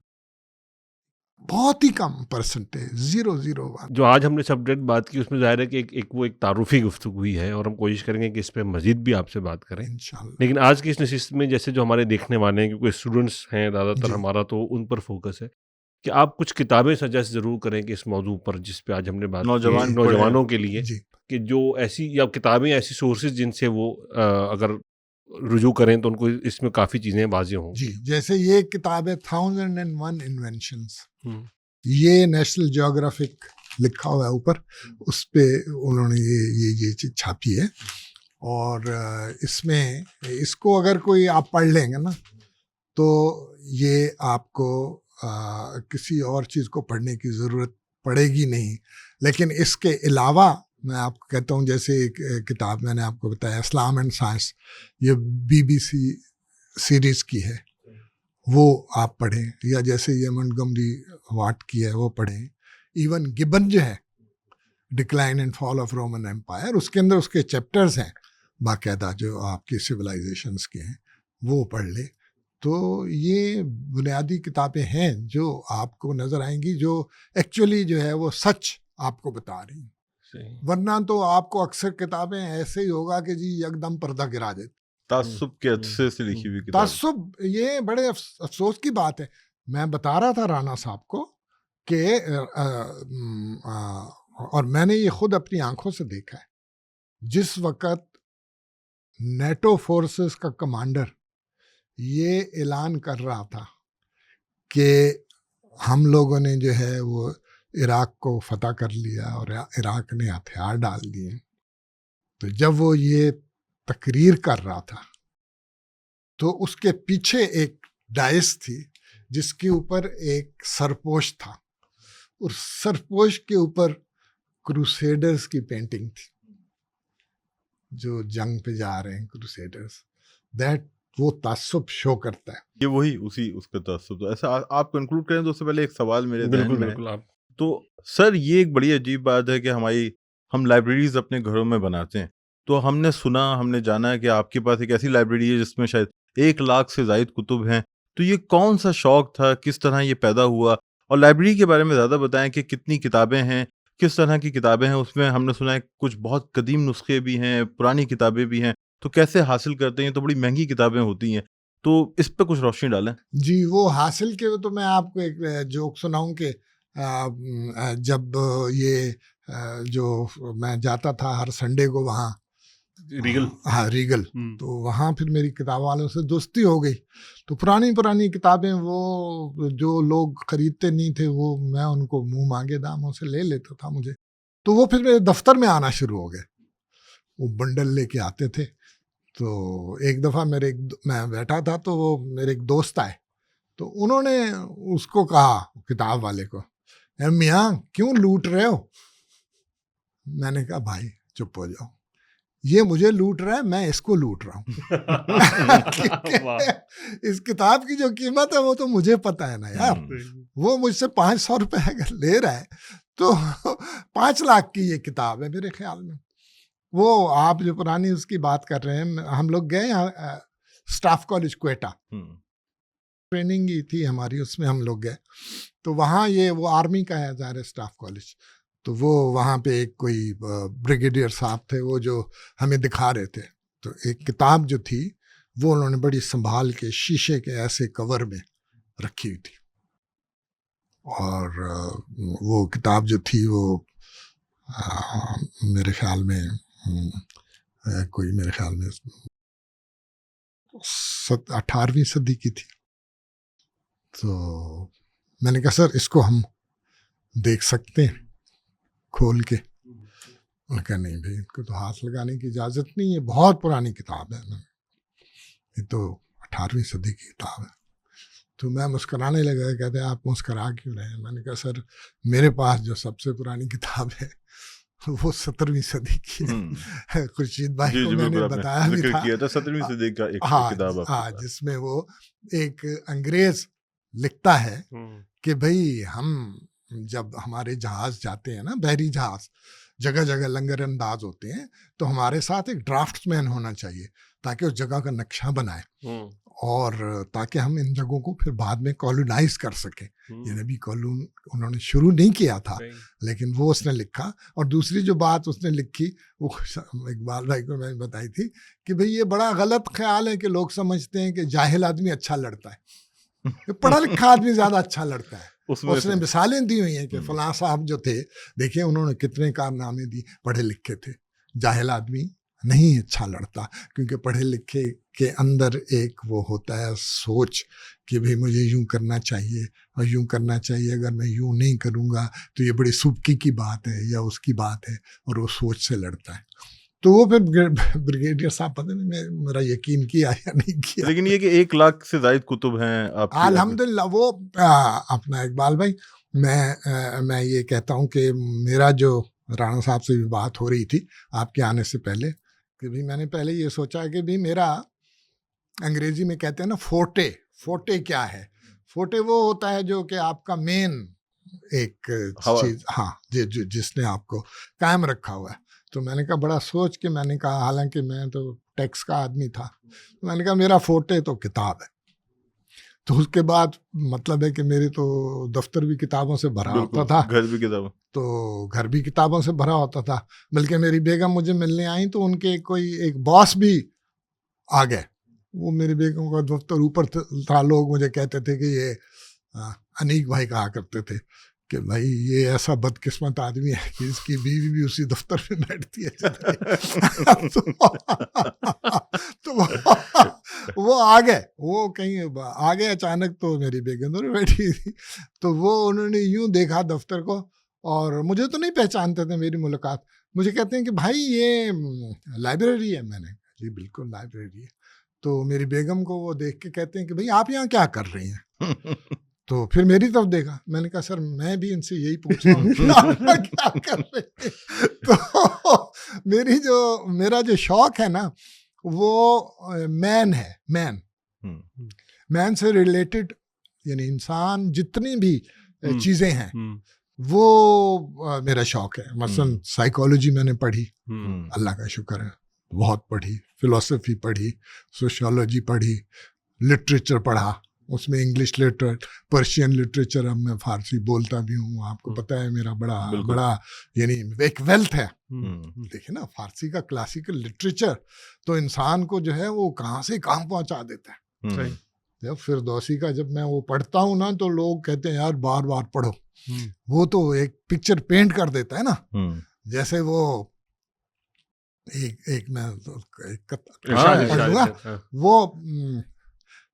بہت ہی کم پرسنٹیج, 0.01. جو آج ہم نے سبجیکٹ بات کی اس میں ظاہر ہے کہ ایک تعارفی گفتگو ہوئی ہے, اور ہم کوشش کریں گے کہ اس پہ مزید بھی آپ سے بات کریں انشاءاللہ. لیکن آج کی اس نشست میں جیسے جو ہمارے دیکھنے والے ہیں, کیونکہ اسٹوڈنٹس ہیں زیادہ تر ہمارا, تو ان پر فوکس ہے کہ آپ کچھ کتابیں سجیسٹ ضرور کریں کہ اس موضوع پر جس پہ آج ہم نے بات کی, نوجوانوں کے لیے, کہ جو ایسی یا کتابیں ایسی سورسز جن سے وہ اگر رجوع کریں تو ان کو اس میں کافی چیزیں واضح ہوں. جی, جیسے یہ کتاب ہے 1001 Inventions, یہ نیشنل جیوگرافک لکھا ہوا ہے اوپر, اس پہ انہوں نے یہ چیز چھاپی ہے. اور اس میں اس کو اگر کوئی آپ پڑھ لیں گے نا تو یہ آپ کو کسی اور چیز کو پڑھنے کی ضرورت پڑے گی نہیں. لیکن اس کے علاوہ میں آپ کو کہتا ہوں, جیسے ایک کتاب میں نے آپ کو بتایا اسلام اینڈ سائنس, یہ BBC سیریز کی ہے, وہ آپ پڑھیں, یا جیسے یہ منٹگمری واٹ کی ہے وہ پڑھیں. ایون گبن جو ہے decline and fall of Roman Empire, اس کے اندر اس کے چیپٹرز ہیں باقاعدہ جو آپ کی سویلائزیشنس کے ہیں, وہ پڑھ لے. تو یہ بنیادی کتابیں ہیں جو آپ کو نظر آئیں گی, جو ایکچولی جو ہے وہ سچ آپ کو بتا رہی ہیں. ورنہ تو آپ کو اکثر کتابیں ایسے ہی ہوگا کہ جی یکدم پردہ گرا دیتے. تعصب کے عدسے سے لکھی ہوئی کتاب. تعصب, یہ بڑے افسوس کی بات ہے. میں بتا رہا تھا رانا صاحب کو کہ اور میں نے یہ خود اپنی آنکھوں سے دیکھا ہے, جس وقت نیٹو فورسز کا کمانڈر یہ اعلان کر رہا تھا کہ ہم لوگوں نے جو ہے وہ عراق کو فتح کر لیا اور عراق نے ہتھیار ڈال دیے, تو جب وہ یہ تقریر کر رہا تھا تو اس کے پیچھے ایک ڈائس تھی جس کے اوپر ایک سرپوش تھا, اور سرپوش کے اوپر کروسیڈرز کی پینٹنگ تھی, جو جنگ پہ جا رہے ہیں کروسیڈرز. وہ تعصب شو کرتا ہے. یہ وہی اس کا تعصب. تو ایسا آپ کنکلوڈ کریں تو اس سے پہلے ایک سوال میرے ذہن میں ہے. تو سر یہ ایک بڑی عجیب بات ہے کہ ہم لائبریریز اپنے گھروں میں بناتے ہیں, تو ہم نے جانا ہے کہ آپ کے پاس ایک ایسی لائبریری ہے جس میں شاید 1,00,000 سے زائد کتب ہیں. تو یہ کون سا شوق تھا, کس طرح یہ پیدا ہوا, اور لائبریری کے بارے میں زیادہ بتائیں کہ کتنی کتابیں ہیں, کس طرح کی کتابیں ہیں اس میں. ہم نے سنا ہے کچھ بہت قدیم نسخے بھی ہیں, پرانی کتابیں بھی ہیں, تو کیسے حاصل کرتے ہیں؟ تو بڑی مہنگی کتابیں ہوتی ہیں, تو اس پہ کچھ روشنی ڈالیں. جی, وہ حاصل کے تو میں آپ کو ایک جوک سناؤں کہ جب یہ جو میں جاتا تھا ہر سنڈے کو وہاں ریگل, تو وہاں پھر میری کتاب والوں سے دوستی ہو گئی. تو پرانی کتابیں وہ جو لوگ خریدتے نہیں تھے وہ میں ان کو منہ مانگے داموں سے لے لیتا تھا مجھے. تو وہ پھر میرے دفتر میں آنا شروع ہو گئے, وہ بنڈل لے کے آتے تھے. تو ایک دفعہ میں بیٹھا تھا تو وہ میرے ایک دوست آئے, تو انہوں نے اس کو کہا, کتاب والے کو, میاں کیوں لوٹ رہے ہو؟ میں نے کہا بھائی چپ ہو جاؤ, یہ مجھے لوٹ رہا ہے, میں اس کو لوٹ رہا ہوں. اس کتاب کی جو قیمت ہے وہ تو مجھے پتا ہے نا یار. وہ مجھ سے 500 روپے اگر لے رہا ہے تو 5 لاکھ کی یہ کتاب ہے میرے خیال میں. وہ آپ جو پرانی اس کی بات کر رہے ہیں, ہم لوگ گئے اسٹاف کالج کوئٹہ, ٹریننگ ہی تھی ہماری, اس میں ہم لوگ گئے. تو وہاں وہ آرمی کا ہے ظاہر اسٹاف کالج, تو وہ وہاں پہ ایک کوئی بریگیڈیئر صاحب تھے وہ جو ہمیں دکھا رہے تھے. تو ایک کتاب جو تھی وہ انہوں نے بڑی سنبھال کے شیشے کے ایسے کور میں رکھی ہوئی تھی, اور وہ کتاب جو تھی وہ میرے خیال میں کوئی 18ویں صدی کی تھی. تو میں نے کہا سر اس کو ہم دیکھ سکتے ہیں کھول کے؟ انہوں نے کہا نہیں بھائی, اس کو تو ہاتھ لگانے کی اجازت نہیں ہے, بہت پرانی کتاب ہے, یہ تو 18ویں صدی کی کتاب ہے. تو میں مسکرانے لگا, کہتے ہیں آپ مسکرا کیوں رہے ہیں؟ میں نے کہا سر میرے پاس جو سب سے پرانی کتاب ہے وہ 17ویں صدی کی ہے. خورشید بھائی کو میں نے بتایا بھی تھا, 17ویں صدی کا ایک کتاب ہے جس میں وہ ایک انگریز لکھتا ہے کہ بھئی ہم جب ہمارے جہاز جاتے ہیں نا, بحری جہاز, جگہ جگہ لنگر انداز ہوتے ہیں, تو ہمارے ساتھ ایک ڈرافٹس مین ہونا چاہیے تاکہ اس جگہ کا نقشہ بنائے, اور تاکہ ہم ان جگہوں کو پھر بعد میں کالونائز کر سکیں. یہ نبی کالون انہوں نے شروع نہیں کیا تھا, لیکن وہ اس نے لکھا. اور دوسری جو بات اس نے لکھی وہ اقبال بھائی کو میں نے بتائی تھی کہ بھئی یہ بڑا غلط خیال ہے کہ لوگ سمجھتے ہیں کہ جاہل آدمی اچھا لڑتا ہے, پڑھا لکھا آدمی زیادہ اچھا لڑتا ہے. اس نے مثالیں دی ہوئی ہیں کہ فلاں صاحب جو تھے, دیکھیں انہوں نے کتنے کارنامے دی, پڑھے لکھے تھے, جاہل آدمی نہیں اچھا لڑتا، کیونکہ پڑھے لکھے کے اندر ایک وہ ہوتا ہے سوچ کہ بھئی مجھے یوں کرنا چاہیے اور یوں کرنا چاہیے، اگر میں یوں نہیں کروں گا تو یہ بڑی سبکی کی بات ہے یا اس کی بات ہے، اور وہ سوچ سے لڑتا ہے. تو وہ پھر بریگیڈیئر صاحب پتہ نہیں میرا یقین کیا یا نہیں کیا. لیکن یہ کہ 1 لاکھ سے زائد کتب ہیں آپ کی. الحمدللہ. وہ اپنا اقبال بھائی، میں یہ کہتا ہوں کہ میرا جو رانا صاحب سے بھی بات ہو رہی تھی آپ کے آنے سے پہلے، کہ بھی میں نے پہلے یہ سوچا کہ بھی میرا، انگریزی میں کہتے ہیں نا فوٹے کیا ہے؟ فوٹے وہ ہوتا ہے جو کہ آپ کا مین ایک چیز، ہاں جس نے آپ کو قائم رکھا ہوا ہے. تو میں نے کہا بڑا سوچ کے میں نے کہا، حالانکہ میں تو ٹیکس کا آدمی تھا، میں نے کہا میرا فوٹے تو کتاب ہے. تو اس کے بعد مطلب ہے کہ میری تو دفتر بھی کتابوں سے بھرا ہوتا تھا، گھر بھی کتاب، تو گھر بھی کتابوں سے بھرا ہوتا تھا. بلکہ میری بیگم مجھے ملنے آئیں تو ان کے کوئی ایک باس بھی آ گئے. وہ میری بیگم کا دفتر اوپر تھا. لوگ مجھے کہتے تھے کہ یہ انیک بھائی کہا کرتے تھے کہ بھائی یہ ایسا بدقسمت آدمی ہے کہ اس کی بیوی بھی اسی دفتر میں بیٹھتی ہے. تو وہ آ گئے، وہ کہیں آ گئے اچانک، تو میری بیگم تو بیٹھی تھی. تو وہ انہوں نے یوں دیکھا دفتر کو، اور مجھے تو نہیں پہچانتے تھے. میری ملاقات، مجھے کہتے ہیں کہ بھائی یہ لائبریری ہے. میں نے کہا جی بالکل لائبریری ہے. تو میری بیگم کو وہ دیکھ کے کہتے ہیں کہ بھئی آپ یہاں کیا کر رہی ہیں؟ تو پھر میری طرف دیکھا. میں نے کہا سر میں بھی ان سے یہی پوچھ رہا ہوں کہ آپ کیا کر رہے ہیں. تو میرا جو شوق ہے نا وہ مین ہے. مین سے ریلیٹڈ، یعنی انسان جتنی بھی چیزیں ہیں وہ میرا شوق ہے. مثلا سائیکالوجی میں نے پڑھی، اللہ کا شکر ہے بہت پڑھی. فلسفی پڑھی، سوشیولوجی پڑھی، لٹریچر پڑھا. اس میں انگلش لٹریچر، پرشین لٹریچر. اب میں فارسی بولتا بھی ہوں، آپ کو پتہ ہے میرا بڑا یعنی ایک ویلتھ ہے. دیکھیں نا فارسی کا کلاسیکل لٹریچر تو انسان کو جو ہے وہ کہاں سے کہاں پہنچا دیتا ہے. جب فردوسی کا جب میں وہ پڑھتا ہوں نا تو لوگ کہتے ہیں یار بار بار پڑھو. وہ تو ایک پکچر پینٹ کر دیتا ہے نا. جیسے وہ ایک میں وہ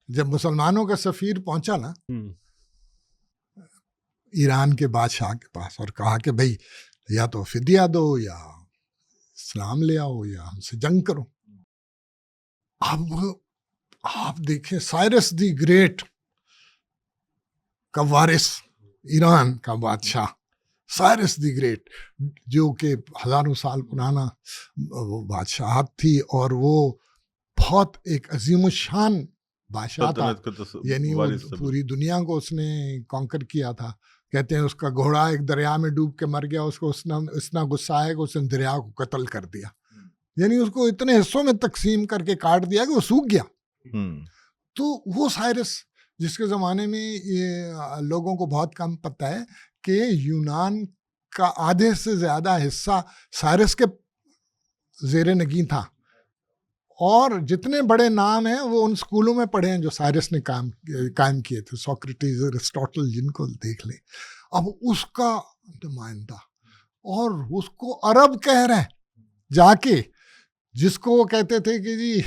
جب مسلمانوں کا سفیر پہنچا نا ایران کے بادشاہ کے پاس اور کہا کہ بھئی یا تو فدیہ دو یا اسلام لے آؤ یا ہم سے جنگ کرو. اب آپ دیکھیں سائرس دی گریٹ کا وارث، ایران کا بادشاہ سائرس دی گریٹ، جو کہ ہزاروں سال پرانا وہ بادشاہت تھی، اور وہ بہت ایک عظیم الشان بادشاہ تھا. یعنی وہ پوری دنیا کو اس نے کانکر کیا تھا. کہتے ہیں اس کا گھوڑا ایک دریا میں ڈوب کے مر گیا. اس کو اتنا غصہ آیا کہ اس نے دریا کو قتل کر دیا. یعنی اس کو اتنے حصوں میں تقسیم کر کے کاٹ دیا کہ وہ سوکھ گیا. تو وہ سائرس، جس کے زمانے میں یہ لوگوں کو بہت کم پتہ ہے کہ یونان کا آدھے سے زیادہ حصہ سائرس کے زیر نگین تھا. اور جتنے بڑے نام ہیں وہ ان سکولوں میں پڑھے ہیں جو سائرس نے قائم کیے تھے. سوکریٹیز، ارسطوٹل، جن کو دیکھ لیں. اب اس کا نمائندہ، اور اس کو عرب کہہ رہے ہیں جا کے، جس کو وہ کہتے تھے کہ جی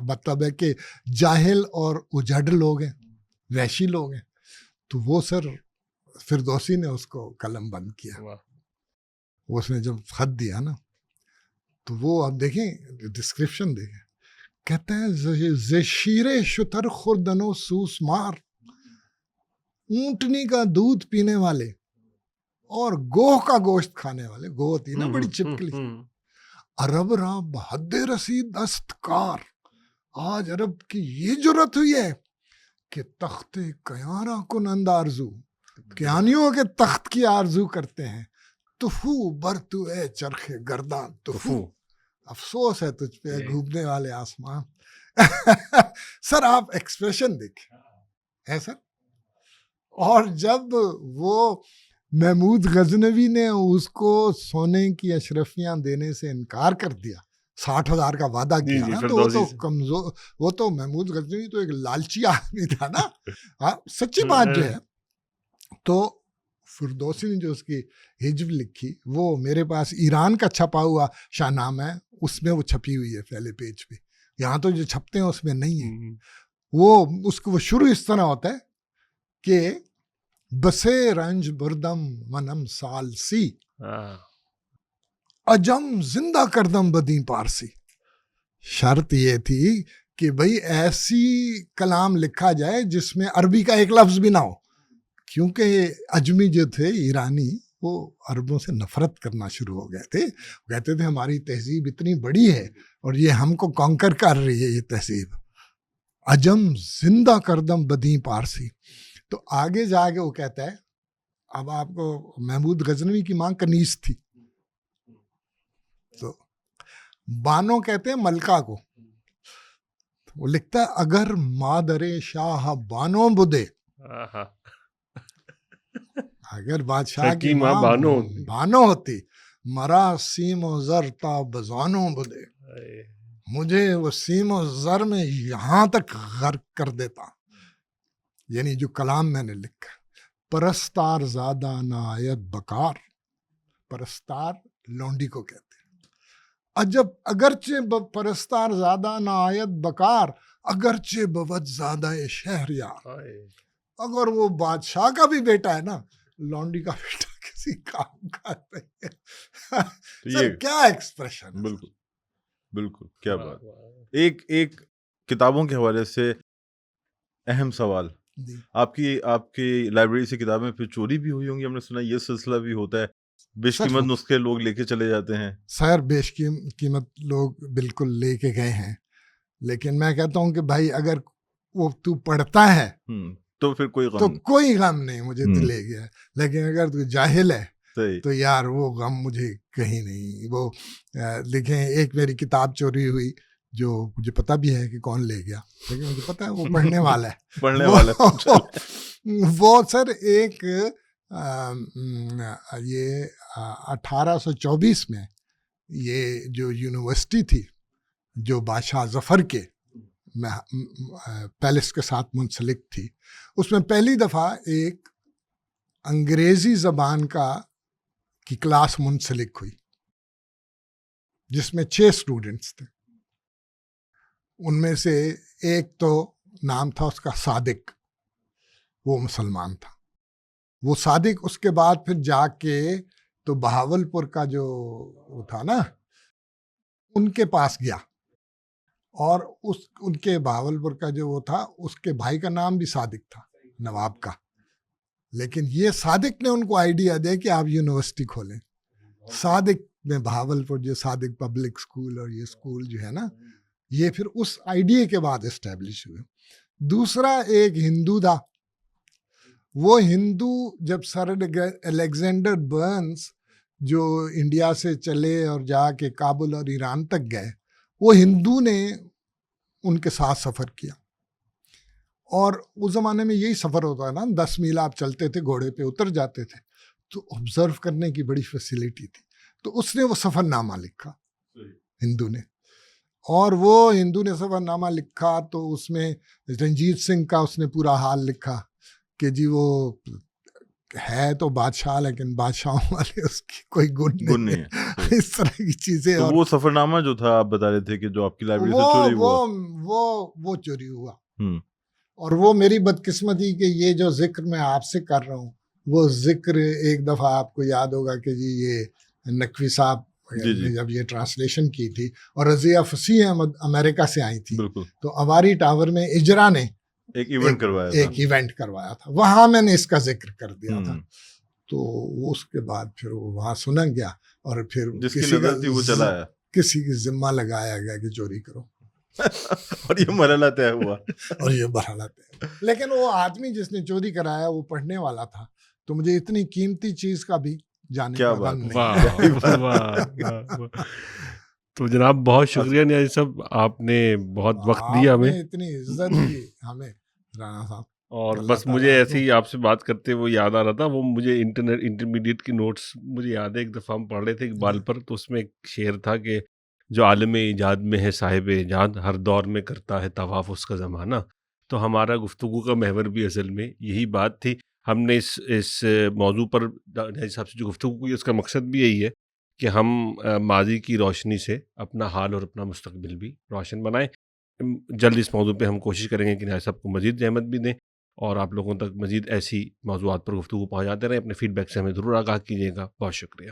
مطلب ہے کہ جاہل اور اجڑ لوگ ہیں، وحشی لوگ ہیں. تو وہ سر فردوسی نے اس کو قلم بند کیا. اس نے جب خط دیا نا تو وہ اب دیکھیں ڈسکرپشن دیکھیں، کہتے ہیں زشیر شتر خوردنو سوس مار، اونٹنی کا دودھ پینے والے اور گوہ کا گوشت کھانے والے. گوہ ہوتی نا بڑی چپکلی. عرب را بحد رسید دستکار. آج عرب کی یہ جرت ہوئی ہے کہ تخت کیارا کنند آرزو، کیانیوں کے تخت کی آرزو کرتے ہیں. تفو برتو اے چرخ گردان تفو. افسوس ہے تجھ پہ گھومنے والے آسمان. سر آپ ایکسپریشن دیکھیں ہے سر. اور جب وہ محمود غزنوی نے اس کو سونے کی اشرفیاں دینے سے انکار کر دیا، 60,000 کا وعدہ کیا نا، تو وہ تو کمزور، وہ تو محمود غزنوی تو ایک لالچی آدمی تھا نا. سچی بات جو ہے. تو فردوسی نے جو اس کی ہجو لکھی وہ میرے پاس ایران کا چھپا ہوا شاہ نامہ ہے، اس میں وہ چھپی ہوئی ہے پہلے پیج پہ. یہاں تو جو چھپتے ہیں اس میں نہیں ہے. وہ شروع اس طرح ہوتا ہے کہ بسے رنج بردم منم سال سی اجم زندہ کردم بدی پارسی. شرط یہ تھی کہ بھئی ایسی کلام لکھا جائے جس میں عربی کا ایک لفظ بھی نہ ہو، کیونکہ اجمی جو تھے ایرانی وہ عربوں سے نفرت کرنا شروع ہو گئے تھے. کہتے تھے ہماری تہذیب اتنی بڑی ہے اور یہ ہم کو کانکر کر رہی ہے یہ تہذیب. اجم زندہ کردم بدی پارسی. تو آگے جا کے وہ کہتا ہے، اب آپ کو محمود غزنوی کی ماں کنیز تھی، تو بانو کہتے ہیں ملکہ کو. وہ لکھتا ہے اگر مادر شاہ بانو بدے، اگر بادشاہ کی ماں بانو ہوتی، مرا سیم و زر تا بزانو بدے، مجھے وہ سیم و زر میں یہاں تک غرق کر دیتا. یعنی جو کلام میں نے لکھا، پرستار زادہ نایت بکار. پرستار لونڈی کو کہتے ہیں. عجب اگرچہ پرستار زادہ نایت بکار، اگرچہ بود زادہ شہریار. اگر وہ بادشاہ کا بھی بیٹا ہے نا، لونڈی کا بیٹا کسی کام کا نہیں ہے. سر کیا ایکسپریشن. بالکل بالکل، کیا بات. ایک کتابوں کے حوالے سے اہم سوال، آپ کی لائبریری سے کتابیں پھر چوری بھی ہوئی ہوں گی؟ ہم نے سنا یہ سلسلہ بھی ہوتا ہے، بیش قیمت نسخے لوگ لے کے چلے جاتے ہیں. سر بیش قیمت لوگ بالکل لے کے گئے ہیں، لیکن میں کہتا ہوں کہ بھائی اگر وہ تو پڑھتا ہے تو پھر کوئی غم نہیں، مجھے تو لے گیا. لیکن اگر تو جاہل ہے تو یار وہ غم مجھے کہیں نہیں. وہ دیکھیں، ایک میری کتاب چوری ہوئی جو مجھے پتہ بھی ہے کہ کون لے گیا، لیکن مجھے پتہ ہے وہ پڑھنے والا ہے. وہ سر ایک یہ 1824 میں یہ جو یونیورسٹی تھی جو بادشاہ ظفر کے پیلس کے ساتھ منسلک تھی، اس میں پہلی دفعہ ایک انگریزی زبان کی کلاس منسلک ہوئی جس میں 6 اسٹوڈنٹس تھے. ان میں سے ایک تو نام تھا اس کا صادق، وہ مسلمان تھا. وہ صادق اس کے بعد پھر جا کے تو بہاولپور کا جو وہ تھا نا، ان کے پاس گیا، اور ان کے بہاولپور کا جو وہ تھا اس کے بھائی کا نام بھی صادق تھا، نواب کا. لیکن یہ صادق نے ان کو آئیڈیا دے کہ آپ یونیورسٹی کھولیں. صادق میں بہاولپور جو صادق پبلک اسکول اور یہ اسکول جو ہے نا، یہ پھر اس آئیڈیا کے بعد اسٹیبلش ہوئے. دوسرا ایک ہندو تھا. وہ ہندو جب سر الیگزینڈر برنس جو انڈیا سے چلے اور جا کے کابل اور ایران تک گئے، وہ ہندو نے ان کے ساتھ سفر کیا. اور اس زمانے میں یہی سفر ہوتا ہے نا، 10 میل آپ چلتے تھے، گھوڑے پہ اتر جاتے تھے، تو آبزرو کرنے کی بڑی فیسیلیٹی تھی. تو اس نے وہ سفر نامہ لکھا ہندو نے، اور وہ ہندو نے سفر نامہ لکھا تو اس میں رنجیت سنگھ کا اس نے پورا حال لکھا کہ جی وہ ہے تو بادشاہ لیکن بادشاہوں والے اس کی کوئی گن نہیں ہے. اس طرح کی چیزیں. اور وہ سفر نامہ جو تھا آپ بتا رہے تھے کہ جو آپ کی لائبریری سے چوری ہوا، وہ چوری ہوا. اور وہ میری بدقسمتی کہ یہ جو ذکر میں آپ سے کر رہا ہوں، وہ ذکر ایک دفعہ آپ کو یاد ہوگا کہ جی یہ نقوی صاحب جب یہ ٹرانسلیشن کی تھی اور رضیہ فصیح احمد امریکہ سے آئی تھی، تو اواری ٹاور میں اجرا نے ایک ایونٹ کروایا تھا، وہاں میں نے اس کا ذکر کر دیا تھا. تو اس کے بعد پھر وہ وہاں سنا گیا اور پھر کسی کی ذمہ لگایا گیا کہ چوری کرو. اور یہ مرحلہ طے ہوا. لیکن وہ آدمی جس نے چوری کرایا وہ پڑھنے والا تھا، تو مجھے اتنی قیمتی چیز کا بھی جانے کا غم نہیں. تو جناب بہت شکریہ نیازی صاحب، آپ نے بہت وقت دیا ہمیں، اتنی عزت دی ہمیں رانا صاحب. اور بس مجھے ایسے ہی آپ سے بات کرتے وہ یاد آ رہا تھا، وہ مجھے انٹرمیڈیٹ کی نوٹس مجھے یاد ہے، ایک دفعہ ہم پڑھ رہے تھے اقبال پر، تو اس میں ایک شعر تھا کہ جو عالم ایجاد میں ہے صاحب ایجاد، ہر دور میں کرتا ہے طواف اس کا زمانہ. تو ہمارا گفتگو کا محور بھی اصل میں یہی بات تھی. ہم نے اس موضوع پر نیازی صاحب سے جو گفتگو کی اس کا مقصد بھی یہی ہے کہ ہم ماضی کی روشنی سے اپنا حال اور اپنا مستقبل بھی روشن بنائیں۔ جلد اس موضوع پہ ہم کوشش کریں گے کہ نیازی صاحب کو مزید زحمت بھی دیں اور آپ لوگوں تک مزید ایسی موضوعات پر گفتگو پہنچاتے رہیں۔ اپنے فیڈ بیک سے ہمیں ضرور آگاہ کیجیے گا۔ بہت شکریہ۔